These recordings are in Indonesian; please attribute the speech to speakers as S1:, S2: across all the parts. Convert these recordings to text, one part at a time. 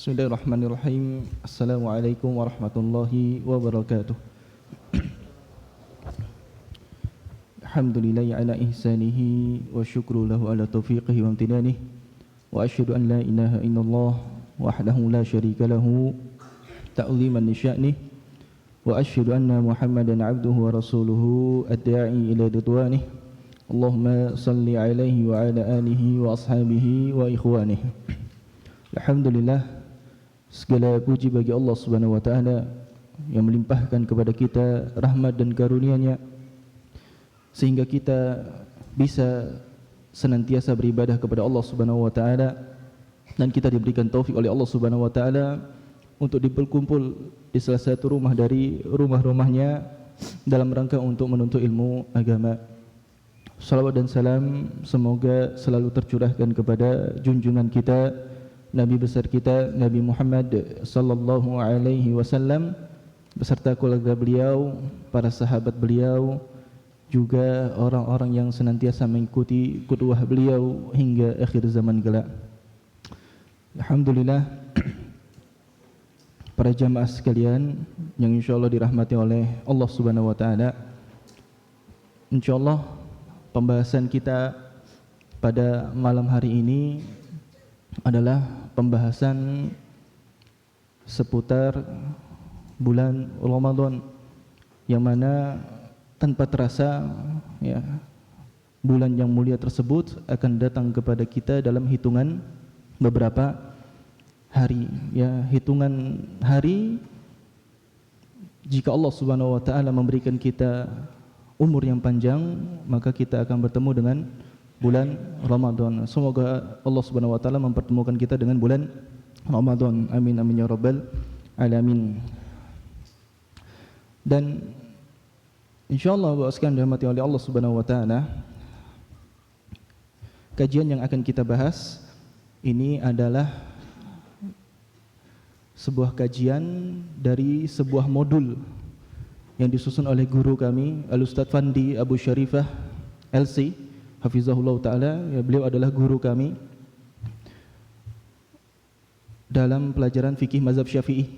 S1: Bismillahirrahmanirrahim. Assalamualaikum warahmatullahi wabarakatuh. Alhamdulillahi ala ihsanihi wa syukru lahu ala taufiqihi wa amtinanih. Wa asyhadu an la ilaha illallah wahdahu la syarika lahu ta'ziman li sya'nih. Wa asyhadu anna Muhammadan abduhu wa rasuluhu ad-da'i ila ridwanih. Allahumma salli alaihi wa ala alihi wa ashabihi wa ikhwanih. Alhamdulillah, segala puji bagi Allah Subhanahu wa taala yang melimpahkan kepada kita rahmat dan karunia-Nya sehingga kita bisa senantiasa beribadah kepada Allah Subhanahu wa taala, dan kita diberikan taufik oleh Allah Subhanahu wa taala untuk berkumpul di salah satu rumah dari rumah-rumahnya dalam rangka untuk menuntut ilmu agama. Salawat dan salam semoga selalu tercurahkan kepada junjungan kita, Nabi besar kita, Nabi Muhammad sallallahu alaihi wasallam, beserta keluarga beliau, para sahabat beliau, juga orang-orang yang senantiasa mengikuti qudwah beliau hingga akhir zaman kelak. Alhamdulillah, para jamaah sekalian yang insyaallah dirahmati oleh Allah Subhanahu wa taala. Insyaallah pembahasan kita pada malam hari ini adalah pembahasan seputar bulan Ramadan, yang mana tanpa terasa ya, bulan yang mulia tersebut akan datang kepada kita dalam hitungan beberapa hari, ya, hitungan hari. Jika Allah Subhanahu wa taala memberikan kita umur yang panjang, maka kita akan bertemu dengan bulan Ramadan. Semoga Allah Subhanahu wa taala mempertemukan kita dengan bulan Ramadan. Amin amin ya rabbal alamin. Dan insyaallah bahwa sekian dirahmati oleh Allah Subhanahu wa taala, kajian yang akan kita bahas ini adalah sebuah kajian dari sebuah modul yang disusun oleh guru kami, Al-Ustadz Fandi Abu Syarifah LC Hafizahullah Ta'ala. Ya, beliau adalah guru kami dalam pelajaran fikih mazhab Syafi'i,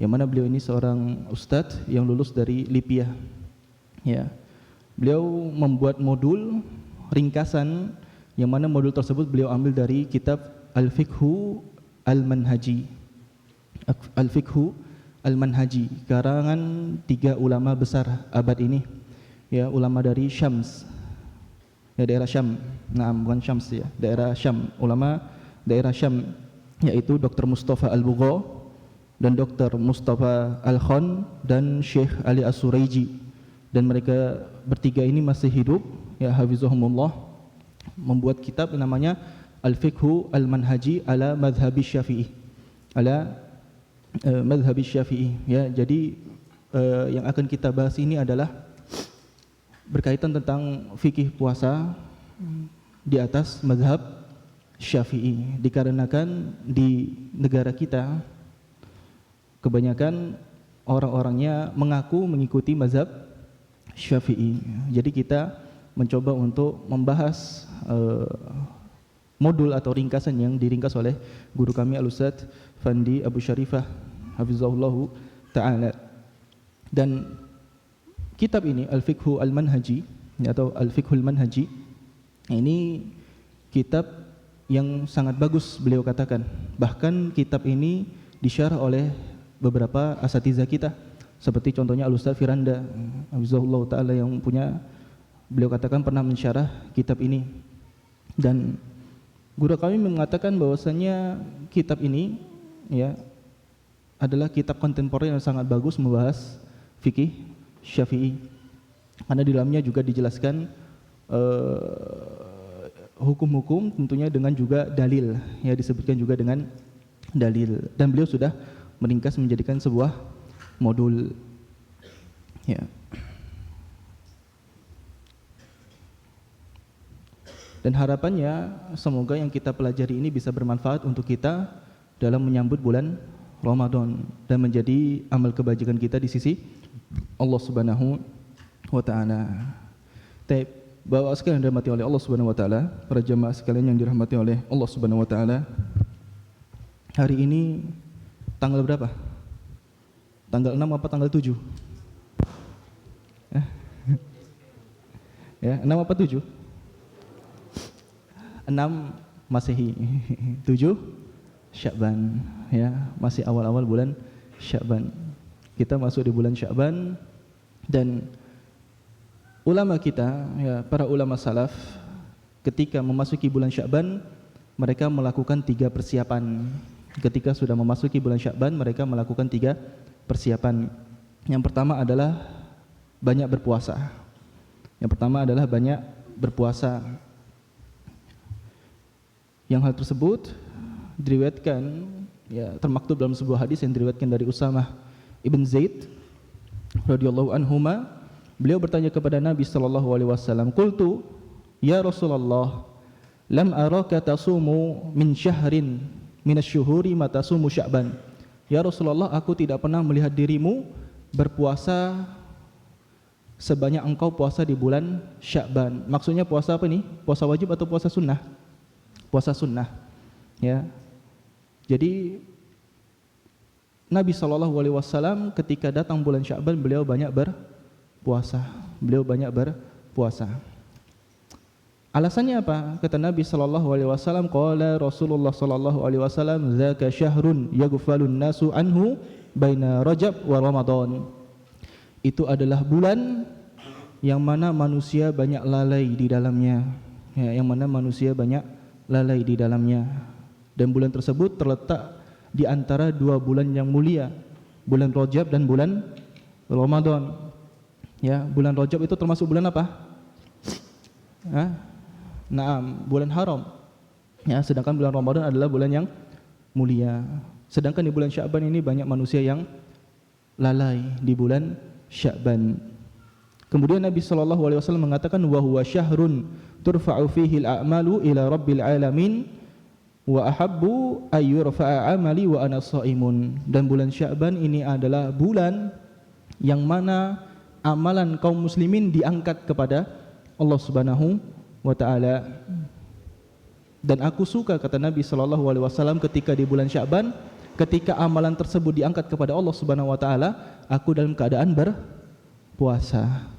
S1: yang mana beliau ini seorang ustadz yang lulus dari Libya. Ya, beliau membuat modul ringkasan, yang mana modul tersebut beliau ambil dari kitab Al-Fiqhu Al-Manhaji. Al-Fiqhu Al-Manhaji, karangan tiga ulama besar abad ini, ya, ulama dari Syams, ya, daerah Syam. Nah, bukan Syams, ya, daerah Syam, ulama daerah Syam, yaitu Dr. Mustafa Al-Bugha dan Dr. Mustafa Al-Khan dan Syekh Ali As-Suraiji. Dan mereka bertiga ini masih hidup, ya, hafizahumullah, membuat kitab namanya Al-Fiqhu Al-Manhaji ala Madhhabi Syafi'i, ala Madhhabi Syafi'i, ya. Jadi yang akan kita bahas ini adalah berkaitan tentang fikih puasa di atas mazhab Syafi'i, dikarenakan di negara kita kebanyakan orang-orangnya mengaku mengikuti mazhab Syafi'i. Jadi kita mencoba untuk membahas modul atau ringkasan yang diringkas oleh guru kami Al-Ustadz Fandi Abu Syarifah Hafizahullahu Ta'ala. Dan kitab ini Al-Fiqhu Al-Manhaji atau Al-Fiqhu Al-Manhaji ini kitab yang sangat bagus, beliau katakan. Bahkan kitab ini disyarah oleh beberapa asatidzah kita, seperti contohnya Al-Ustadz Firanda Hafizahullahu Ta'ala, yang punya, beliau katakan pernah mensyarah kitab ini. Dan guru kami mengatakan bahwasanya kitab ini, ya, adalah kitab kontemporer yang sangat bagus membahas fikih Syafi'i, karena di dalamnya juga dijelaskan hukum-hukum, tentunya dengan juga dalil, ya, disebutkan juga dengan dalil. Dan beliau sudah meringkas menjadikan sebuah modul, ya. Dan harapannya semoga yang kita pelajari ini bisa bermanfaat untuk kita dalam menyambut bulan Ramadan dan menjadi amal kebajikan kita di sisi Allah Subhanahu wa taala. Bapak sekalian yang dirahmati oleh Allah Subhanahu wa taala, para jamaah sekalian yang dirahmati oleh Allah Subhanahu wa taala. Hari ini tanggal berapa? Tanggal 6 apa tanggal 7? Ya, 6 apa 7? 6 Masehi. 7 Sya'ban, ya, masih awal-awal bulan Sya'ban. Kita masuk di bulan Sya'ban, dan ulama kita, ya, para ulama salaf ketika memasuki bulan Sya'ban mereka melakukan 3 persiapan. Ketika sudah memasuki bulan Sya'ban mereka melakukan 3 persiapan. Yang pertama adalah banyak berpuasa. Yang pertama adalah banyak berpuasa. Yang hal tersebut diriwayatkan, ya, termaktub dalam sebuah hadis yang diriwayatkan dari Usamah ibn Zaid radhiyallahu anhuma. Beliau bertanya kepada Nabi sallallahu alaihi wasallam, "Qultu ya Rasulullah, lam araka tasumu min syahrin minasy-syuhuri ma tasumu Sya'ban." Ya Rasulullah, aku tidak pernah melihat dirimu berpuasa sebanyak engkau puasa di bulan Sya'ban. Maksudnya puasa apa nih? Puasa wajib atau puasa sunnah? Puasa sunnah, ya. Jadi Nabi SAW ketika datang bulan Sya'ban beliau banyak berpuasa. Beliau banyak berpuasa. Alasannya apa? Kata Nabi SAW, qala Rasulullah SAW, "Dzaka syahrun yaghfalun nasu anhu baina Rajab wa Ramadan." Itu adalah bulan yang mana manusia banyak lalai di dalamnya, ya, yang mana manusia banyak lalai di dalamnya. Dan bulan tersebut terletak di antara 2 bulan yang mulia, bulan Rajab dan bulan Ramadan. Ya, bulan Rajab itu termasuk bulan apa? Naam, bulan haram. Ya, sedangkan bulan Ramadan adalah bulan yang mulia. Sedangkan di bulan Sya'ban ini banyak manusia yang lalai di bulan Sya'ban. Kemudian Nabi SAW mengatakan, wa huwa syahrun turfa'u fihi al-a'malu ila rabbil alamin wa ahabbu ayyurfa'a amali wa ana sha'imun. Dan bulan Sya'ban ini adalah bulan yang mana amalan kaum muslimin diangkat kepada Allah Subhanahu wa taala. Dan aku suka, kata Nabi SAW, ketika di bulan Sya'ban, ketika amalan tersebut diangkat kepada Allah Subhanahu wa taala, aku dalam keadaan berpuasa.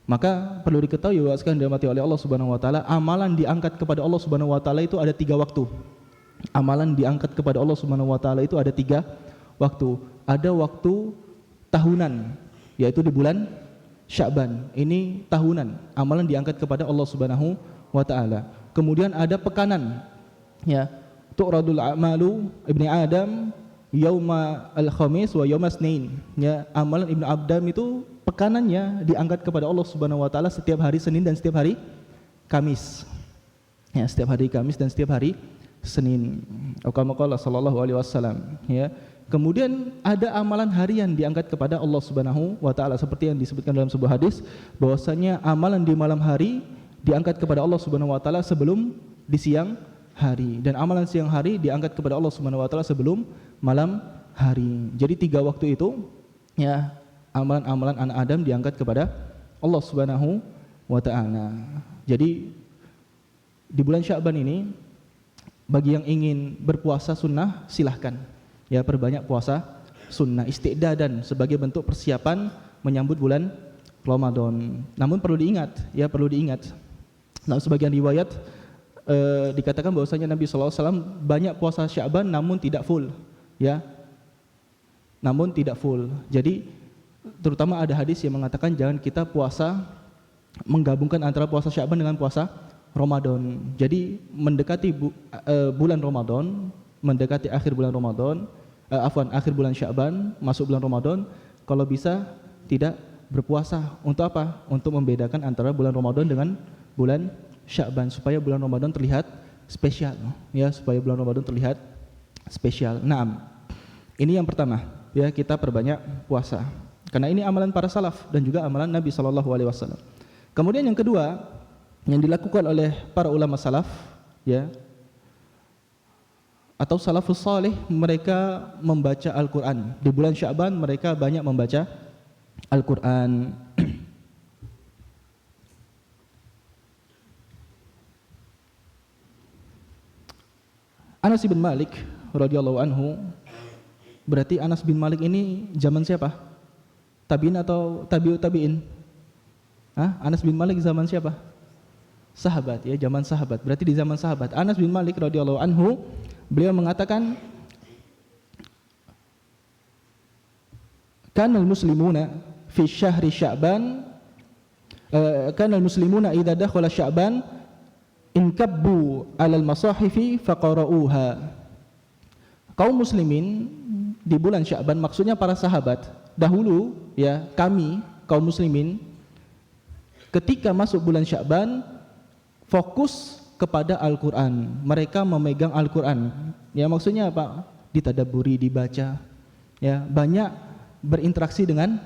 S1: Maka perlu diketahui bahwa sekalian dirahmati oleh Allah Subhanahu wa taala, amalan diangkat kepada Allah Subhanahu wa taala itu ada 3 waktu. Amalan diangkat kepada Allah Subhanahu wa taala itu ada 3 waktu. Ada waktu tahunan, yaitu di bulan Sya'ban. Ini tahunan, amalan diangkat kepada Allah Subhanahu wa taala. Kemudian ada pekanan, ya, tu'radul a'malu ibni Adam yauma al-khamis wa yauma Isnin. Ya, amalan Ibnu Adam itu pekanannya diangkat kepada Allah Subhanahu wa taala setiap hari Senin dan setiap hari Kamis. Ya, setiap hari Kamis dan setiap hari Senin. Qala sallallahu alaihi wasallam, ya. Kemudian ada amalan harian diangkat kepada Allah Subhanahu wa taala seperti yang disebutkan dalam sebuah hadis bahwasanya amalan di malam hari diangkat kepada Allah Subhanahu wa taala sebelum di siang hari, dan amalan siang hari diangkat kepada Allah Subhanahu wa taala sebelum malam hari. Jadi 3 waktu itu, ya, amalan-amalan anak Adam diangkat kepada Allah Subhanahu wa taala. Jadi di bulan Sya'ban ini bagi yang ingin berpuasa sunnah silahkan, ya, perbanyak puasa sunnah istiqdadan sebagai bentuk persiapan menyambut bulan Ramadan. Namun perlu diingat, ya, perlu diingat. Nah, sebagian riwayat dikatakan bahwasanya Nabi SAW banyak puasa Sya'ban namun tidak full, ya, namun tidak full. Jadi terutama ada hadis yang mengatakan jangan kita puasa menggabungkan antara puasa Sya'ban dengan puasa Ramadan. Jadi mendekati bulan Ramadan, mendekati akhir bulan Ramadan, akhir bulan Sya'ban, masuk bulan Ramadan, kalau bisa tidak berpuasa. Untuk apa? Untuk membedakan antara bulan Ramadan dengan bulan Sya'ban supaya bulan Ramadan terlihat spesial, ya, supaya bulan Ramadan terlihat spesial. Naam. Ini yang pertama, ya, kita perbanyak puasa. Karena ini amalan para salaf dan juga amalan Nabi SAW. Kemudian yang kedua yang dilakukan oleh para ulama salaf, ya, atau salafus salih, mereka membaca Al-Quran. Di bulan Sya'ban mereka banyak membaca Al-Quran. Anas bin Malik radhiyallahu anhu. Berarti Anas bin Malik ini zaman siapa? Tabi'in atau tabi'ut tabi'in? Anas bin Malik zaman siapa? Sahabat, ya, zaman sahabat. Berarti di zaman sahabat. Anas bin Malik radhiyallahu anhu, beliau mengatakan, kanal muslimuna fi syahri Sya'ban, kanal muslimuna idza dakhala Sya'ban inkabbu 'alal masahifi faqara'uha. Kaum muslimin di bulan Sya'ban, maksudnya para sahabat dahulu, ya, kami kaum muslimin ketika masuk bulan Sya'ban fokus kepada Al-Qur'an. Mereka memegang Al-Qur'an. Ya, maksudnya apa? Ditadabburi, dibaca. Ya, banyak berinteraksi dengan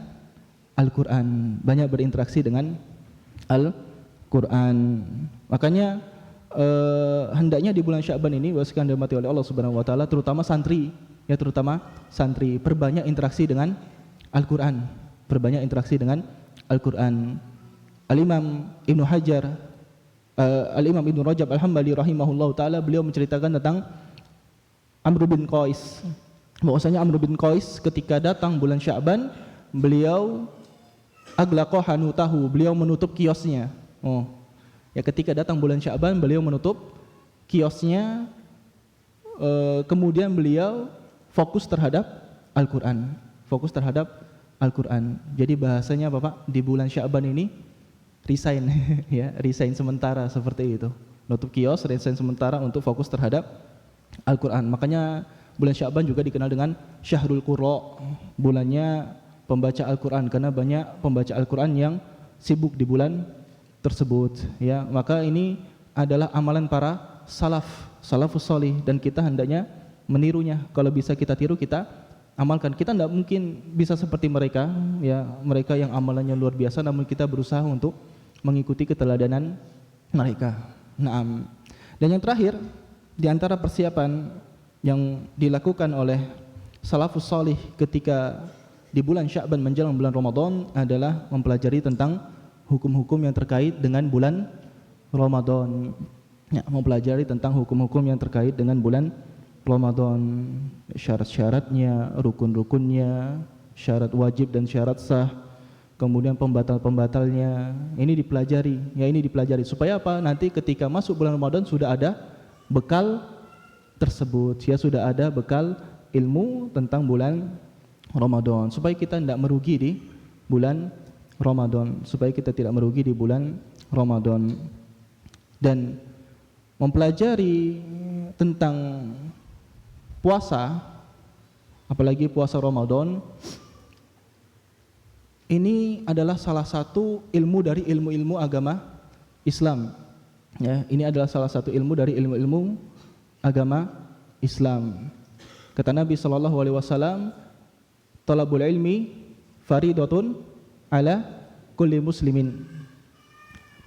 S1: Al-Qur'an, banyak berinteraksi dengan Al-Qur'an. Makanya hendaknya di bulan Sya'ban ini, wasikkan dirahmati oleh Allah Subhanahu wa taala, terutama santri, ya, terutama santri, perbanyak interaksi dengan Al-Qur'an, perbanyak interaksi dengan Al-Qur'an. Al-Imam Ibnu Hajar, Al-Imam Ibnu Rajab Al-Hambali rahimahullahu taala, beliau menceritakan tentang Amr bin Qais. Bahwasanya Amr bin Qais ketika datang bulan Sya'ban, beliau aglaqa hanutahu, beliau menutup kiosnya. Ya, ketika datang bulan Sya'ban beliau menutup kiosnya, kemudian beliau fokus terhadap Al-Qur'an. Fokus terhadap Al-Qur'an. Jadi bahasanya Bapak, di bulan Sya'ban ini resign ya, resign sementara seperti itu. Nutup kios, resign sementara untuk fokus terhadap Al-Qur'an. Makanya bulan Sya'ban juga dikenal dengan Syahrul Qurra, bulannya pembaca Al-Qur'an, karena banyak pembaca Al-Qur'an yang sibuk di bulan tersebut, ya. Maka ini adalah amalan para salafus salih, dan kita hendaknya menirunya. Kalau bisa kita tiru, kita amalkan. Kita tidak mungkin bisa seperti mereka, ya, mereka yang amalannya luar biasa, namun kita berusaha untuk mengikuti keteladanan mereka. Naam. Dan yang terakhir, di antara persiapan yang dilakukan oleh salafus salih ketika di bulan Sya'ban menjelang bulan Ramadan adalah mempelajari tentang hukum-hukum yang terkait dengan bulan Ramadan. Ya, mempelajari tentang hukum-hukum yang terkait dengan bulan Ramadan, syarat-syaratnya, rukun-rukunnya, syarat wajib dan syarat sah, kemudian pembatal-pembatalnya. Ini dipelajari, ya, ini dipelajari supaya apa? Nanti ketika masuk bulan Ramadan sudah ada bekal tersebut, ya, sudah ada bekal ilmu tentang bulan Ramadan, supaya kita tidak merugi di bulan Ramadan, supaya kita tidak merugi di bulan Ramadan. Dan mempelajari tentang puasa, apalagi puasa Ramadan, ini adalah salah satu ilmu dari ilmu-ilmu agama Islam. Ya, ini adalah salah satu ilmu dari ilmu-ilmu agama Islam. Kata Nabi sallallahu alaihi wasallam, "Talabul ilmi faridatun ala kulli muslimin."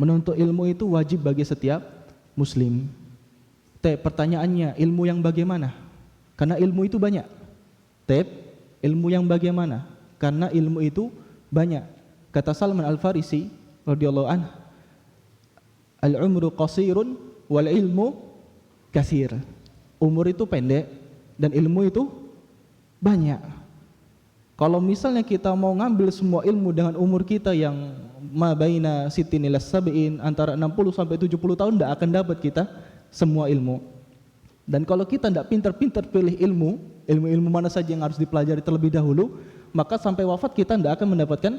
S1: Menuntut ilmu itu wajib bagi setiap muslim. Pertanyaannya, ilmu yang bagaimana? Karena ilmu itu banyak. Ilmu yang bagaimana? Karena ilmu itu banyak. Kata Salman Al-Farisi radhiyallahu anhu, "Al-umru qasirun wal ilmu katsir." Umur itu pendek dan ilmu itu banyak. Kalau misalnya kita mau ngambil semua ilmu dengan umur kita yang ma baina sittin ila sab'in, antara 60 sampai 70 tahun, tidak akan dapat kita semua ilmu. Dan kalau kita tidak pintar-pintar pilih ilmu mana saja yang harus dipelajari terlebih dahulu, maka sampai wafat kita tidak akan mendapatkan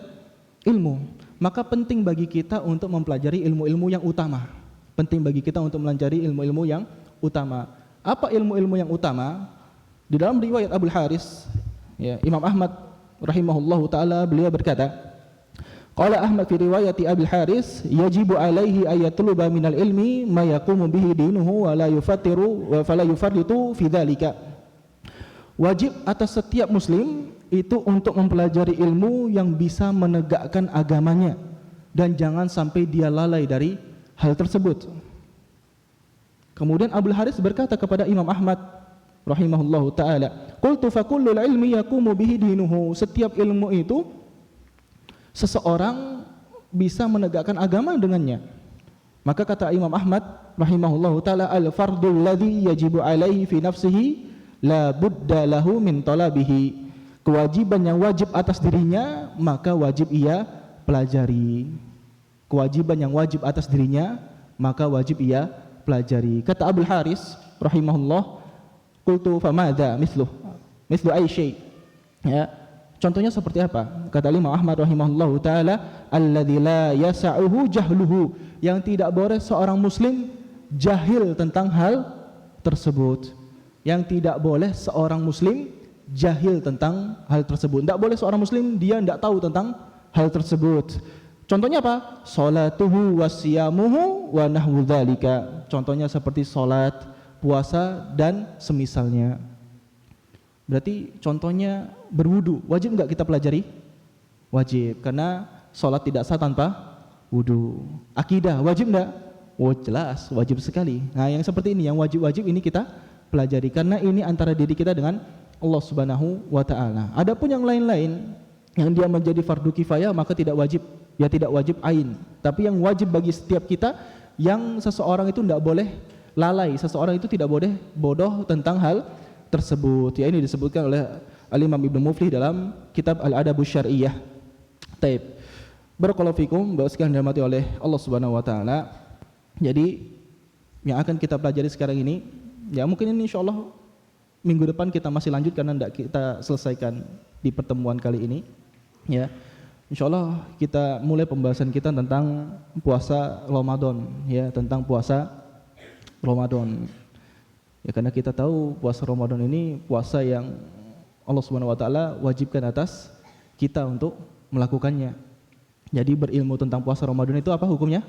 S1: ilmu. Maka penting bagi kita untuk mempelajari ilmu-ilmu yang utama. Penting bagi kita untuk mempelajari ilmu-ilmu yang utama. Apa ilmu-ilmu yang utama? Di dalam riwayat Abul Haris, ya, Imam Ahmad rahimahullahu taala, beliau berkata, qala Ahmad fi riwayati Abil Haris, yajibu alaihi ayatluba minal ilmi ma yaqumu bihi dinuhu wa la yufattiru wa fala yufarritu fi dzalika. Wajib atas setiap muslim itu untuk mempelajari ilmu yang bisa menegakkan agamanya, dan jangan sampai dia lalai dari hal tersebut. Kemudian Abul Haris berkata kepada Imam Ahmad rahimahullahu taala, qultu fa kullul ilmi yaqumu bihi dinuhu. Setiap ilmu itu seseorang bisa menegakkan agama dengannya. Maka kata Imam Ahmad rahimahullahu taala, al fardul ladzi yajibu alaihi fi nafsihi la budda lahu min talabihi. Kewajiban yang wajib atas dirinya maka wajib ia pelajari. Kewajiban yang wajib atas dirinya maka wajib ia pelajari. Kata Abul Haris rahimahullah, qultu famadha mithlu ay syai'. Ya, contohnya seperti apa? Kata Imam Ahmad rahimahullahu taala, alladzi la yasa'uhu jahluhu, yang tidak boleh seorang muslim jahil tentang hal tersebut. Yang tidak boleh seorang muslim jahil tentang hal tersebut. Tidak boleh seorang muslim dia tidak tahu tentang hal tersebut. Contohnya apa? Salatuhu wasiyamuhu wa nahwu dzalika. Contohnya seperti salat, puasa dan semisalnya. Berarti contohnya berwudu, wajib enggak kita pelajari? Wajib, karena salat tidak sah tanpa wudu. Akidah wajib enggak? Oh jelas, wajib sekali. Nah, yang seperti ini, yang wajib-wajib ini kita pelajari, karena ini antara diri kita dengan Allah Subhanahu wa taala. Adapun yang lain-lain yang dia menjadi fardu kifayah maka tidak wajib, ya tidak wajib ain. Tapi yang wajib bagi setiap kita, yang seseorang itu tidak boleh lalai, seseorang itu tidak boleh bodoh tentang hal tersebut. Ya, ini disebutkan oleh Al-Imam Ibnu Muflih dalam kitab Al-Adabus Syar'iyyah. Taib. Barakallahu fikum, bahwa sekalian dirahmati oleh Allah Subhanahu wa taala. Jadi yang akan kita pelajari sekarang ini, ya mungkin ini insyaallah minggu depan kita masih lanjut karena tidak kita selesaikan di pertemuan kali ini. Ya, insyaallah kita mulai pembahasan kita tentang puasa Ramadan, ya, tentang puasa Ramadan. Ya, karena kita tahu puasa Ramadan ini puasa yang Allah Subhanahu wa taala wajibkan atas kita untuk melakukannya. Jadi berilmu tentang puasa Ramadan itu apa hukumnya?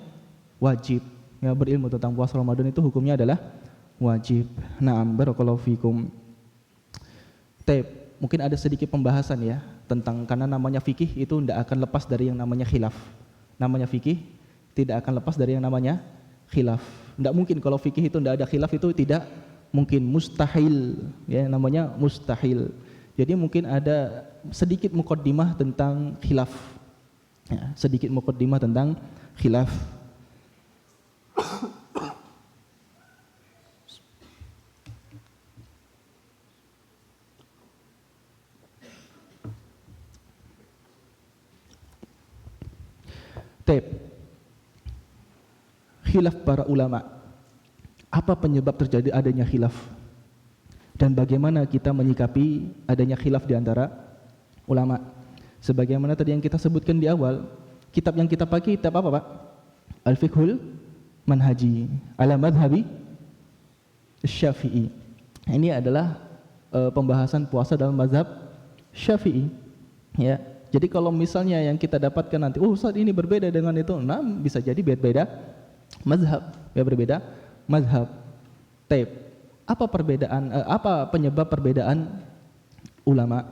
S1: Wajib. Ya, berilmu tentang puasa Ramadan itu hukumnya adalah wajib. Naam, barakallahu fikum. Mungkin ada sedikit pembahasan ya tentang, karena namanya fikih itu tidak akan lepas dari yang namanya khilaf. Namanya fikih tidak akan lepas dari yang namanya khilaf. Tidak mungkin kalau fikih itu tidak ada khilaf, itu tidak mungkin, mustahil, ya namanya mustahil. Jadi mungkin ada sedikit muqaddimah tentang khilaf, ya, sedikit muqaddimah tentang khilaf. Khilaf para ulama. Apa penyebab terjadi adanya khilaf? Dan bagaimana kita menyikapi adanya khilaf di antara ulama? Sebagaimana tadi yang kita sebutkan di awal, kitab yang kita pakai kitab apa, Pak? Al-Fiqhul Manhaji ala madhhabi Syafi'i. Ini adalah pembahasan puasa dalam mazhab Syafi'i. Ya. Jadi kalau misalnya yang kita dapatkan nanti, oh Ustaz ini berbeda dengan itu, nah bisa jadi berbeda mazhab, ya berbeda mazhab. Taib. Apa perbedaan? Apa penyebab perbedaan ulama?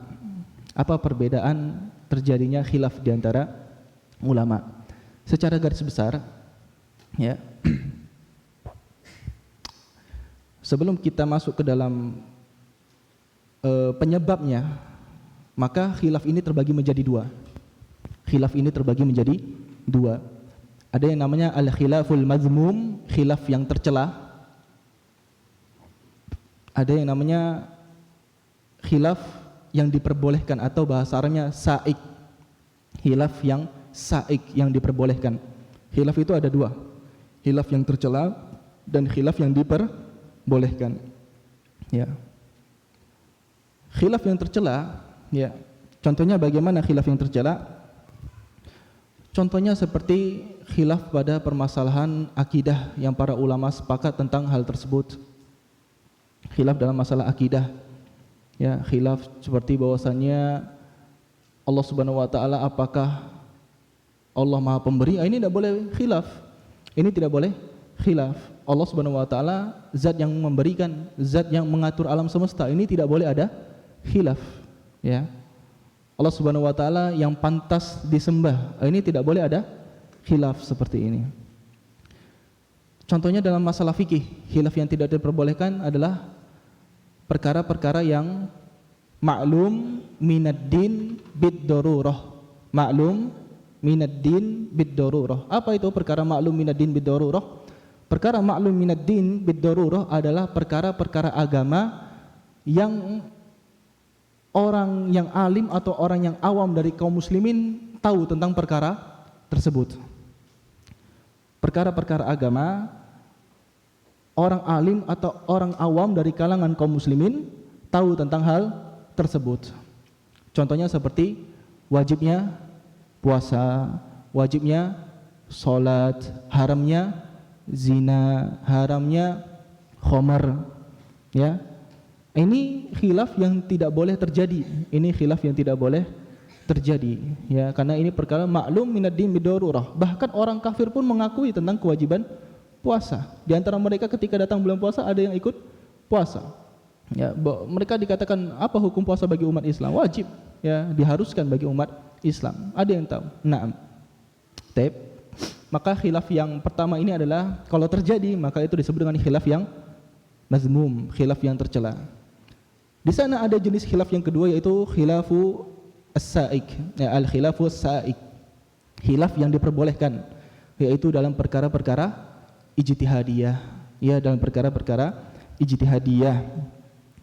S1: Apa perbedaan terjadinya khilaf di antara ulama? Secara garis besar, ya. Sebelum kita masuk ke dalam penyebabnya, maka khilaf ini terbagi menjadi dua. Khilaf ini terbagi menjadi dua. Ada yang namanya al-khilaful mazmum, khilaf yang tercela. Ada yang namanya khilaf yang diperbolehkan atau bahasa Arabnya sa'ik. Khilaf yang sa'ik, yang diperbolehkan. Khilaf itu ada dua. Khilaf yang tercela dan khilaf yang diperbolehkan. Ya. Khilaf yang tercela, ya. Contohnya bagaimana khilaf yang tercela? Contohnya seperti khilaf pada permasalahan akidah yang para ulama sepakat tentang hal tersebut. Khilaf dalam masalah akidah, ya, khilaf seperti bahwasannya Allah Subhanahu wa taala apakah Allah Maha Pemberi? Ini tidak boleh khilaf. Ini tidak boleh khilaf. Allah Subhanahu wa taala zat yang memberikan, zat yang mengatur alam semesta. Ini tidak boleh ada khilaf, ya. Allah Subhanahu wa taala yang pantas disembah. Ini tidak boleh ada khilaf seperti ini. Contohnya dalam masalah fikih, khilaf yang tidak diperbolehkan adalah perkara-perkara yang maklum minad-din bid-darurah. Maklum minad-din bid-darurah. Apa itu perkara maklum minad-din bid-darurah? Perkara maklum minad-din bid-darurah adalah perkara-perkara agama yang orang yang alim atau orang yang awam dari kaum muslimin tahu tentang perkara tersebut. Perkara-perkara agama, orang alim atau orang awam dari kalangan kaum muslimin tahu tentang hal tersebut. Contohnya seperti wajibnya puasa, wajibnya sholat, haramnya zina, haramnya khamar, ya. Ini khilaf yang tidak boleh terjadi. Ini khilaf yang tidak boleh terjadi, ya, karena ini perkara maklum minad din bidorurah. Bahkan orang kafir pun mengakui tentang kewajiban puasa. Di antara mereka ketika datang bulan puasa ada yang ikut puasa. Ya, mereka dikatakan apa hukum puasa bagi umat Islam? Wajib, ya, diharuskan bagi umat Islam. Ada yang tahu? Naam. Taib. Maka khilaf yang pertama ini adalah kalau terjadi maka itu disebut dengan khilaf yang mazmum, khilaf yang tercela. Di sana ada jenis khilaf yang kedua yaitu khilafu as-sa'ik, ya, al-khilafu as-sa'ik. Khilaf yang diperbolehkan yaitu dalam perkara-perkara ijtihadiyah, ya, dalam perkara-perkara ijtihadiyah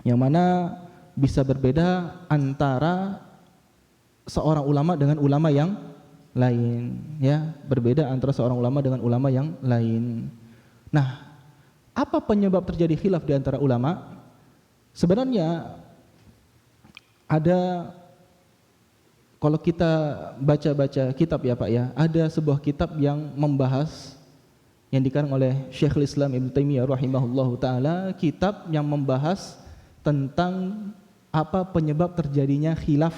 S1: yang mana bisa berbeda antara seorang ulama dengan ulama yang lain, ya, berbeda antara seorang ulama dengan ulama yang lain. Nah, apa penyebab terjadi khilaf di antara ulama? Sebenarnya ada, kalau kita baca-baca kitab ya Pak ya, ada sebuah kitab yang membahas, yang dikarang oleh Syekhul Islam Ibnu Taimiyah rahimahullahu taala, kitab yang membahas tentang apa penyebab terjadinya khilaf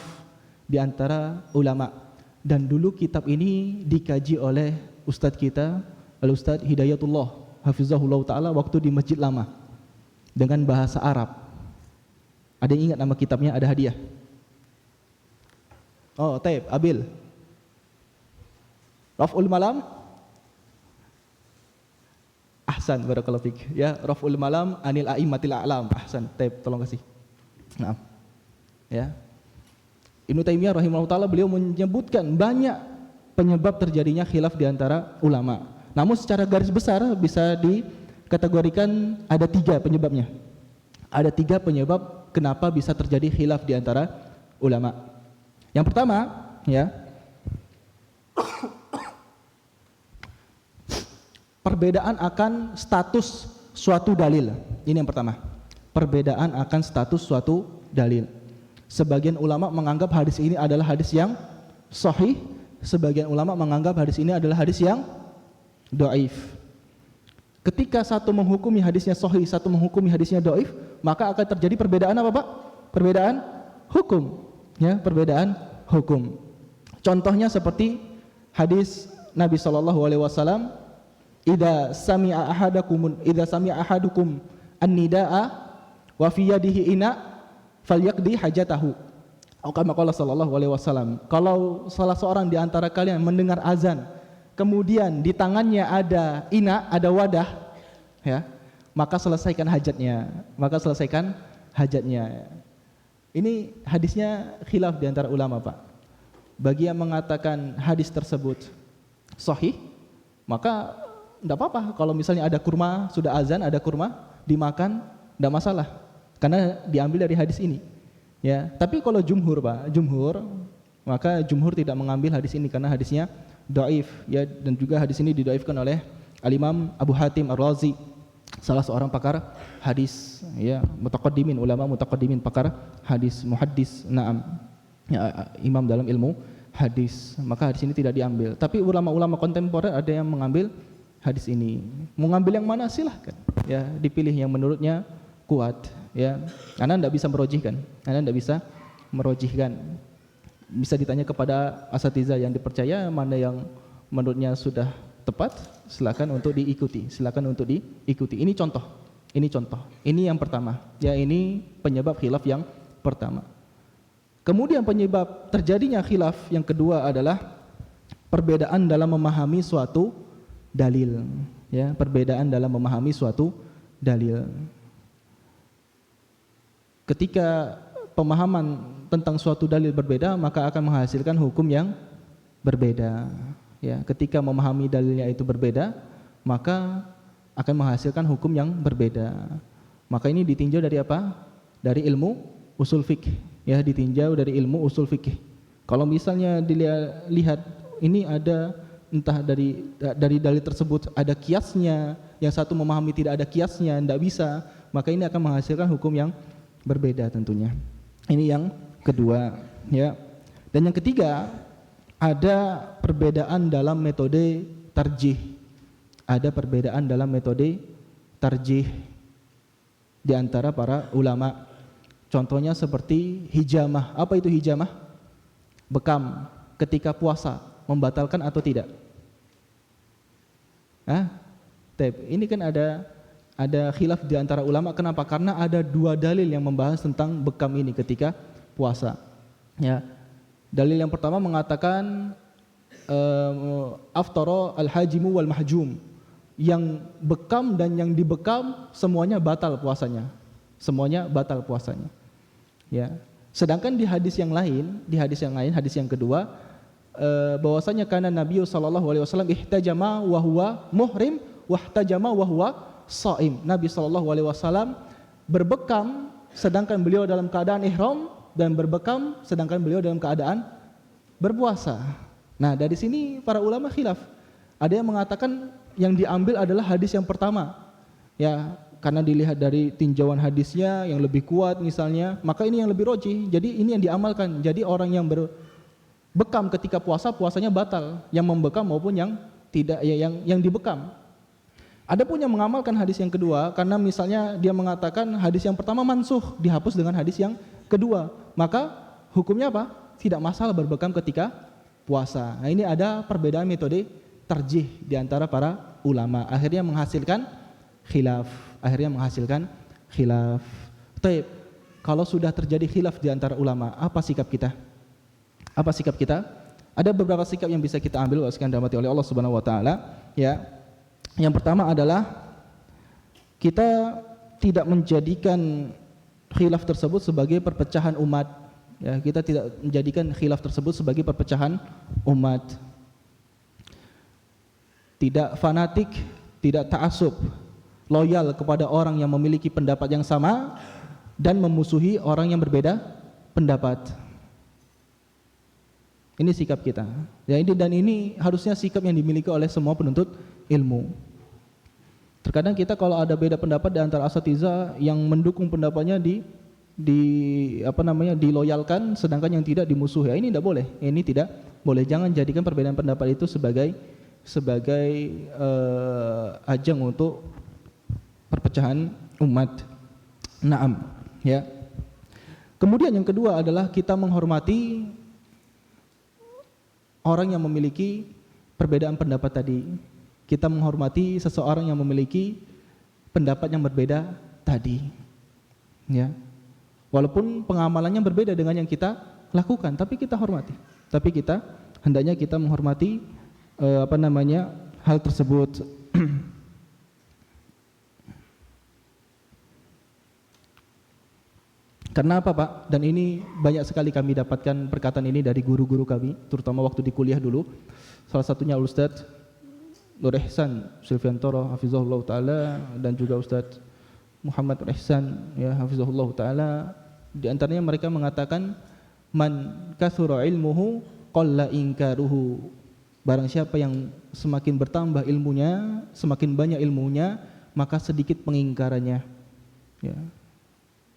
S1: di antara ulama. Dan dulu kitab ini dikaji oleh ustadz kita, Al-Ustadz Hidayatullah hafizahullah taala waktu di Masjid Lama dengan bahasa Arab. Ada yang ingat nama kitabnya? Ada hadiah. Oh, taib, Abil. Raf'ul Malam. Ahsan, barakallahu fik. Ya, Raf'ul Malam anil a'immatil a'lam. Ahsan, taib, tolong kasih. Nah. Ya. Ibnu Taimiyah rahimahullah taala beliau menyebutkan banyak penyebab terjadinya khilaf di antara ulama. Namun secara garis besar bisa dikategorikan ada 3 penyebabnya. Ada 3 penyebab kenapa bisa terjadi khilaf di antara ulama. Yang pertama, ya, perbedaan akan status suatu dalil. Ini yang pertama. Perbedaan akan status suatu dalil. Sebagian ulama menganggap hadis ini adalah hadis yang sahih, sebagian ulama menganggap hadis ini adalah hadis yang dhaif. Ketika satu menghukumi hadisnya sahih, satu menghukumi hadisnya dhaif, maka akan terjadi perbedaan apa, Pak? Perbedaan hukum, ya, perbedaan hukum. Contohnya seperti hadis Nabi sallallahu alaihi wasallam, "Idza sami'a ahadukum an-nidaa wa fi yadihi ina falyaqdi hajatahu." Atau kama qala sallallahu alaihi wasallam, kalau salah seorang di antara kalian mendengar azan, kemudian di tangannya ada ina, ada wadah, ya, maka selesaikan hajatnya. Ini hadisnya khilaf di antara ulama, Pak. Bagi yang mengatakan hadis tersebut sahih, maka tidak apa-apa kalau misalnya ada kurma, sudah azan ada kurma dimakan, tidak masalah karena diambil dari hadis ini, ya. Tapi kalau jumhur, Pak, maka jumhur tidak mengambil hadis ini karena hadisnya dhaif, ya, dan juga hadis ini didhaifkan oleh Al-Imam Abu Hatim Ar-Razi, salah seorang pakar hadis, ya, ulama mutaqaddimin, pakar hadis, muhaddis, na'am, ya, imam dalam ilmu hadis. Maka hadis ini tidak diambil. Tapi ulama-ulama kontemporer ada yang mengambil hadis ini. Mau ngambil yang mana silahkan, ya, dipilih yang menurutnya kuat, ya. Anda tidak bisa merojihkan. Bisa ditanya kepada asatidzah yang dipercaya mana yang menurutnya sudah tepat, silakan untuk diikuti. Ini contoh. Ini yang pertama. Ya, ini penyebab khilaf yang pertama. Kemudian penyebab terjadinya khilaf yang kedua adalah perbedaan dalam memahami suatu dalil, ya, perbedaan dalam memahami suatu dalil. Ketika pemahaman tentang suatu dalil berbeda, maka akan menghasilkan hukum yang berbeda, ya. Ketika memahami dalilnya itu berbeda, maka akan menghasilkan hukum yang berbeda. Maka ini ditinjau dari apa? dari ilmu usul fikih, ya, ditinjau dari ilmu usul fikih. Kalau misalnya dilihat ini ada entah dari dalil tersebut ada kiasnya, yang satu memahami tidak ada kiasnya, tidak bisa, maka ini akan menghasilkan hukum yang berbeda tentunya. Ini yang kedua, ya. Dan yang ketiga, ada perbedaan dalam metode tarjih. Ada perbedaan dalam metode tarjih di antara para ulama. Contohnya seperti hijamah. Apa itu hijamah? Bekam ketika puasa, membatalkan atau tidak? Ini kan ada khilaf di antara ulama. Kenapa? Karena ada dua dalil yang membahas tentang bekam ini ketika puasa. Ya. Dalil yang pertama mengatakan aftara al-hajimu wal mahjum. Yang bekam dan yang dibekam semuanya batal puasanya. Semuanya batal puasanya. Ya. Sedangkan di hadis yang lain, hadis yang kedua, bahwasanya karena Nabi sallallahu alaihi wasallam ihtajama wa huwa muhrim wahtajama wa huwa shaim. Nabi sallallahu alaihi wasallam berbekam sedangkan beliau dalam keadaan ihram, dan berbekam sedangkan beliau dalam keadaan berpuasa. Nah, dari sini para ulama khilaf. Ada yang mengatakan yang diambil adalah hadis yang pertama. Ya, karena dilihat dari tinjauan hadisnya yang lebih kuat misalnya, maka ini yang lebih rojih. Jadi ini yang diamalkan. Jadi orang yang berbekam ketika puasa, puasanya batal, yang membekam maupun yang tidak, ya, yang dibekam. Ada pun yang mengamalkan hadis yang kedua, karena misalnya dia mengatakan hadis yang pertama mansuh, dihapus dengan hadis yang kedua, maka hukumnya apa? Tidak masalah berbekam ketika puasa. Nah, ini ada perbedaan metode tarjih di antara para ulama, akhirnya menghasilkan khilaf. Taib, kalau sudah terjadi khilaf di antara ulama, apa sikap kita? Ada beberapa sikap yang bisa kita ambil sekian dirahmati oleh Allah Subhanahu wa taala, ya. Yang pertama adalah kita tidak menjadikan khilaf tersebut sebagai perpecahan umat. Ya, kita tidak menjadikan khilaf tersebut sebagai perpecahan umat. Tidak fanatik, tidak ta'assub, loyal kepada orang yang memiliki pendapat yang sama dan memusuhi orang yang berbeda pendapat. Ini sikap kita. Ya, ini harusnya sikap yang dimiliki oleh semua penuntut ilmu. Terkadang kita kalau ada beda pendapat di antara asatidzah, yang mendukung pendapatnya diloyalkan, sedangkan yang tidak dimusuhi. Ini tidak boleh. Ini tidak boleh. Jangan jadikan perbedaan pendapat itu sebagai ajang untuk perpecahan umat. Naam, ya. Kemudian yang kedua adalah kita menghormati orang yang memiliki perbedaan pendapat tadi. Kita menghormati seseorang yang memiliki pendapat yang berbeda tadi, ya. Walaupun pengamalannya berbeda dengan yang kita lakukan, tapi kita hormati. Tapi hendaknya kita menghormati hal tersebut. Karena apa, Pak? Dan ini banyak sekali kami dapatkan perkataan ini dari guru-guru kami, terutama waktu di kuliah dulu. Salah satunya Ustadz Nur Ihsan Silviantoro hafizahullah taala, dan juga Ustadz Muhammad Ihsan, ya, hafizahullah taala. Di antaranya mereka mengatakan, man kathura ilmuhu qalla inkaruhu. Barang siapa yang semakin bertambah ilmunya, semakin banyak ilmunya, maka sedikit pengingkarannya, ya.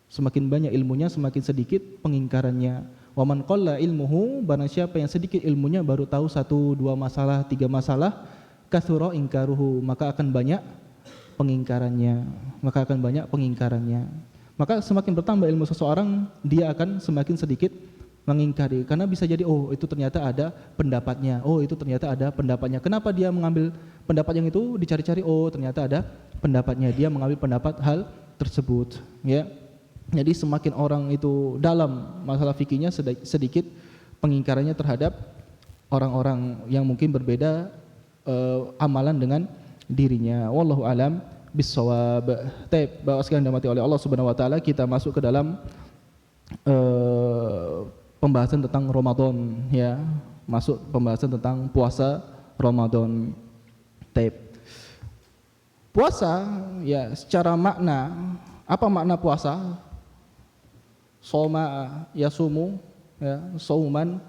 S1: Semakin banyak ilmunya, semakin sedikit pengingkarannya. Wa man qalla ilmuhu, barang siapa yang sedikit ilmunya, baru tahu 1, 2 masalah, 3 masalah, kathura ingkaruhu, maka akan banyak pengingkarannya. Maka semakin bertambah ilmu seseorang, dia akan semakin sedikit mengingkari. Karena bisa jadi, oh itu ternyata ada pendapatnya, Kenapa dia mengambil pendapat yang itu? Dicari-cari, oh ternyata ada pendapatnya. Dia mengambil pendapat hal tersebut, ya. Jadi semakin orang itu dalam masalah fikihnya, sedikit pengingkarannya terhadap orang-orang yang mungkin berbeda amalan dengan dirinya. Wallahu alam bissawab. Baik, bahwa sekalian dirahmati oleh Allah Subhanahu wa taala, kita masuk ke dalam pembahasan tentang Ramadan, ya. Masuk pembahasan tentang puasa Ramadan. Puasa, ya, secara makna, apa makna puasa? soma yasumu, ya, sauman,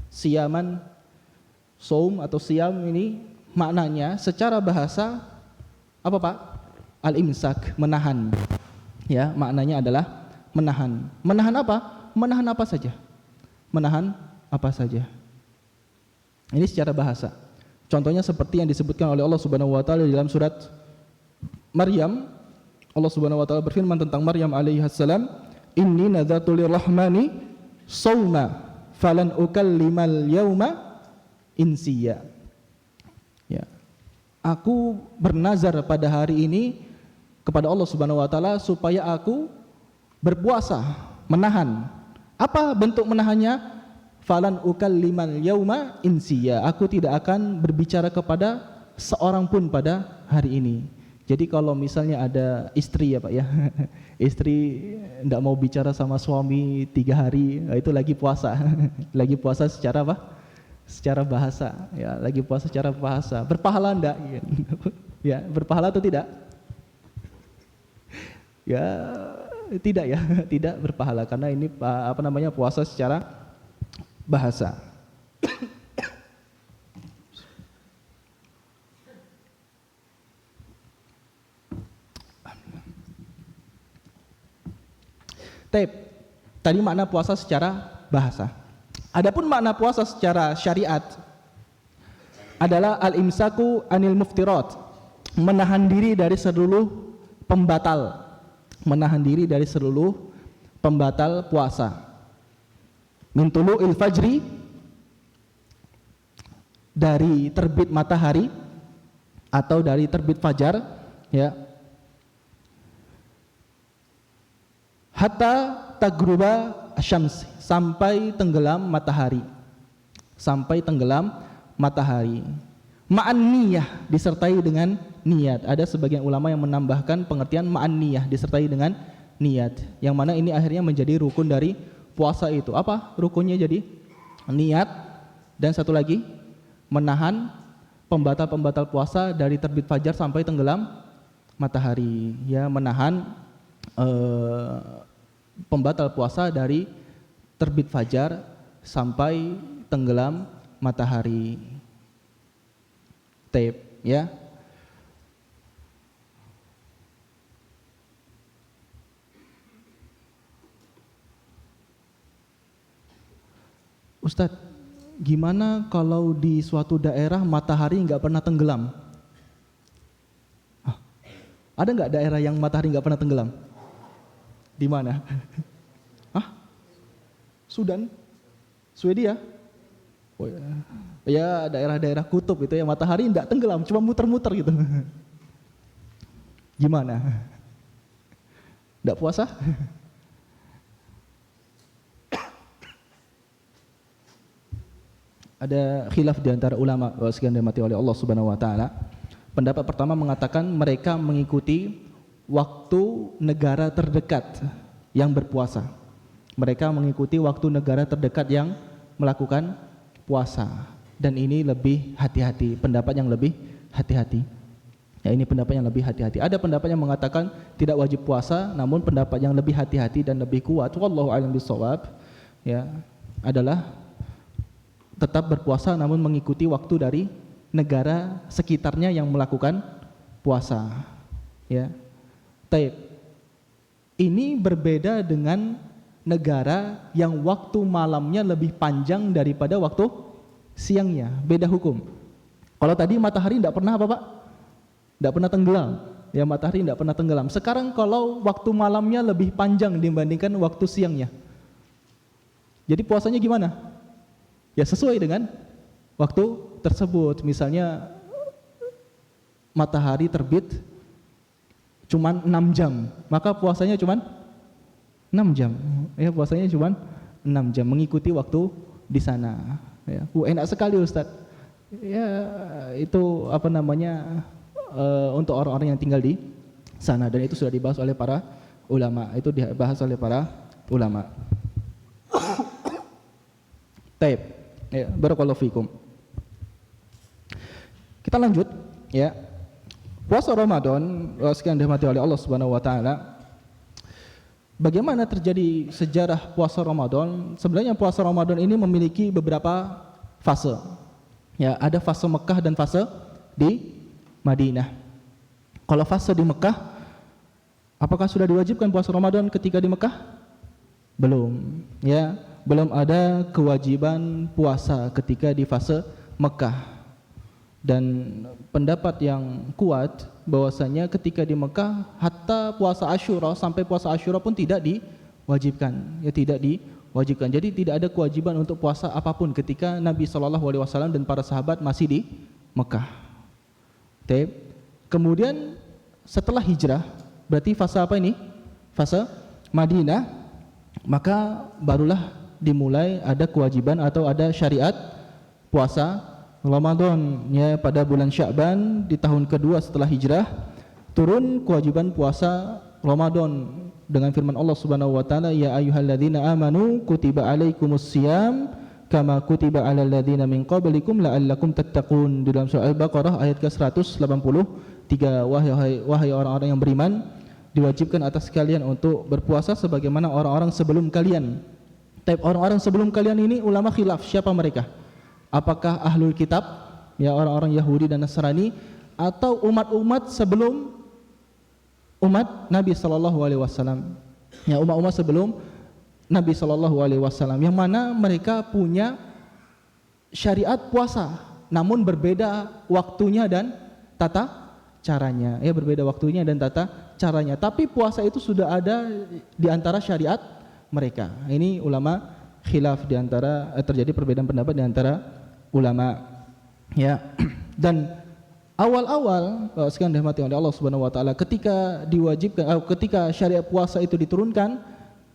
S1: siyaman. Saum atau siam ini maknanya secara bahasa apa Pak? Al-imsak, menahan. Ya, maknanya adalah menahan. Menahan apa? Menahan apa saja. Menahan apa saja. Ini secara bahasa. Contohnya seperti yang disebutkan oleh Allah Subhanahu wa taala di dalam surat Maryam. Allah Subhanahu wa taala berfirman tentang Maryam alaihi salam, "Inni nadzartu lirrahmani shauma falan ukallimal yauma insiya." Ya. Aku bernazar pada hari ini kepada Allah Subhanahu wa taala supaya aku berpuasa, menahan. Apa bentuk menahannya? Falan ukallimal yauma insiya. Aku tidak akan berbicara kepada seorang pun pada hari ini. Jadi kalau misalnya ada istri ya Pak ya, istri tidak mau bicara sama suami 3 hari, itu lagi puasa. Lagi puasa secara apa? Secara bahasa, ya, lagi puasa secara bahasa. Berpahala enggak? Ya, berpahala atau tidak? Ya, tidak ya, tidak berpahala karena ini apa namanya puasa secara bahasa. Tadi makna puasa secara bahasa. Adapun makna puasa secara syariat adalah al-imsaku anil muftirat, menahan diri dari seluruh pembatal, menahan diri dari seluruh pembatal puasa. Min tulu'il fajri, dari terbit matahari atau dari terbit fajar, ya, hatta tagruba asyams, sampai tenggelam matahari, sampai tenggelam matahari. Ma'an niyah, disertai dengan niat. Ada sebagian ulama yang menambahkan pengertian ma'an niyah, disertai dengan niat, yang mana ini akhirnya menjadi rukun dari puasa itu. Apa rukunnya? Jadi niat, dan satu lagi menahan pembatal-pembatal puasa dari terbit fajar sampai tenggelam matahari, ya, menahan pembatal puasa dari terbit fajar sampai tenggelam matahari. Ya. Ustadz, gimana kalau di suatu daerah matahari nggak pernah tenggelam? Ada nggak daerah yang matahari nggak pernah tenggelam? Di mana? Sudan? Swedia? Oh, ya, daerah-daerah kutub itu ya, matahari nggak tenggelam, cuma muter-muter gitu. Gimana? Nggak puasa? Ada khilaf di antara ulama sekian dirahmati oleh Allah Subhanahu wa taala. Pendapat pertama mengatakan mereka mengikuti waktu negara terdekat yang berpuasa. Mereka mengikuti waktu negara terdekat yang melakukan puasa, dan ini lebih hati-hati, pendapat yang lebih hati-hati. Ya, ini pendapat yang lebih hati-hati. Ada pendapat yang mengatakan tidak wajib puasa, namun pendapat yang lebih hati-hati dan lebih kuat, wallahu a'lam bishawab, ya, adalah tetap berpuasa namun mengikuti waktu dari negara sekitarnya yang melakukan puasa. Ya. Ini berbeda dengan negara yang waktu malamnya lebih panjang daripada waktu siangnya, beda hukum. Kalau tadi matahari tidak pernah apa Pak? Tidak pernah tenggelam. Ya, matahari tidak pernah tenggelam. Sekarang kalau waktu malamnya lebih panjang dibandingkan waktu siangnya, jadi puasanya gimana? Ya, sesuai dengan waktu tersebut. Misalnya matahari terbit cuman 6 jam, maka puasanya cuman 6 jam. Ya, puasanya cuman 6 jam, mengikuti waktu di sana. Ya, enak sekali Ustadz. Ya, itu apa namanya, untuk orang-orang yang tinggal di sana, dan itu sudah dibahas oleh para ulama. Itu dibahas oleh para ulama. Taib. Ya, barakallahu fikum. Kita lanjut, ya. Puasa Ramadan sekian dirahmati oleh Allah Subhanahu wa taala Bagaimana terjadi sejarah puasa Ramadan? Sebenarnya puasa Ramadan ini memiliki beberapa fase. Ya, ada fase Mekah dan fase di Madinah. Kalau fase di Mekah, apakah sudah diwajibkan puasa Ramadan ketika di Mekah? Belum. Ya, belum ada kewajiban puasa ketika di fase Mekah. Dan pendapat yang kuat bahwasanya ketika di Mekah hatta puasa Asyura sampai puasa Asyura pun tidak diwajibkan, ya tidak diwajibkan. Jadi tidak ada kewajiban untuk puasa apapun ketika Nabi SAW dan para sahabat masih di Mekah. Kemudian setelah hijrah, berarti fase apa ini? Fase Madinah, maka barulah dimulai ada kewajiban atau ada syariat puasa Ramadan, ya, pada bulan Sya'ban di tahun kedua setelah hijrah turun kewajiban puasa Ramadan dengan firman Allah Subhanahu wa taala, ya ayyuhalladzina amanu kutiba alaikumus syiyam kama kutiba alal ladzina min qablikum la'allakum tattaqun, di dalam surah Al-Baqarah ayat ke-183. Wahai orang-orang yang beriman, diwajibkan atas kalian untuk berpuasa sebagaimana orang-orang sebelum kalian. Tapi orang-orang sebelum kalian ini ulama khilaf siapa mereka? Apakah ahlul kitab, ya orang-orang Yahudi dan Nasrani, atau umat-umat sebelum umat Nabi sallallahu alaihi wasallam? Ya, umat-umat sebelum Nabi sallallahu alaihi wasallam yang mana mereka punya syariat puasa namun berbeda waktunya dan tata caranya. Ya, berbeda waktunya dan tata caranya. Tapi puasa itu sudah ada di antara syariat mereka. Ini ulama khilaf di antara terjadi perbedaan pendapat di antara ulama, ya. Dan awal-awal sekarang dirahmati oleh Allah Subhanahu wa taala, ketika diwajibkan ketika syariat puasa itu diturunkan,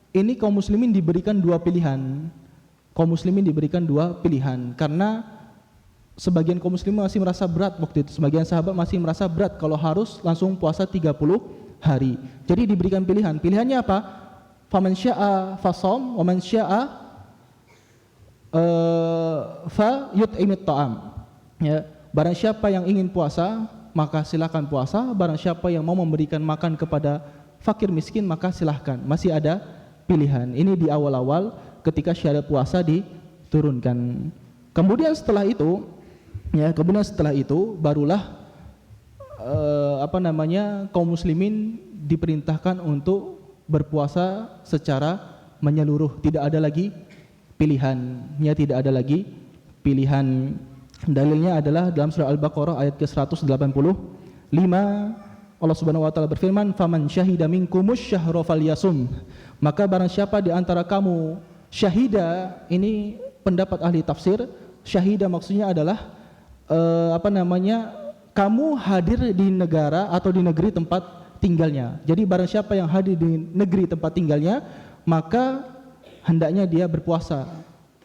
S1: ini kaum muslimin diberikan dua pilihan. Kaum muslimin diberikan dua pilihan karena sebagian kaum muslimin masih merasa berat waktu itu, sebagian sahabat masih merasa berat kalau harus langsung puasa 30 hari. Jadi diberikan pilihan. Pilihannya apa? Faman syaa fasam wa man syaa fa yut'imit ta'am. Ya, barang siapa yang ingin puasa maka silakan puasa, barang siapa yang mau memberikan makan kepada fakir miskin maka silahkan. Masih ada pilihan. Ini di awal-awal ketika syariat puasa diturunkan. Kemudian setelah itu, ya, barulah kaum muslimin diperintahkan untuk berpuasa secara menyeluruh, tidak ada lagi pilihan, ya, tidak ada lagi pilihan. Dalilnya adalah dalam surah Al-Baqarah ayat ke-185. Allah Subhanahu wa taala berfirman, "Faman syahida minkumus syahra falyasum." Maka barang siapa di antara kamu syahida, ini pendapat ahli tafsir, syahida maksudnya adalah kamu hadir di negara atau di negeri tempat tinggalnya. Jadi barang siapa yang hadir di negeri tempat tinggalnya, maka hendaknya dia berpuasa.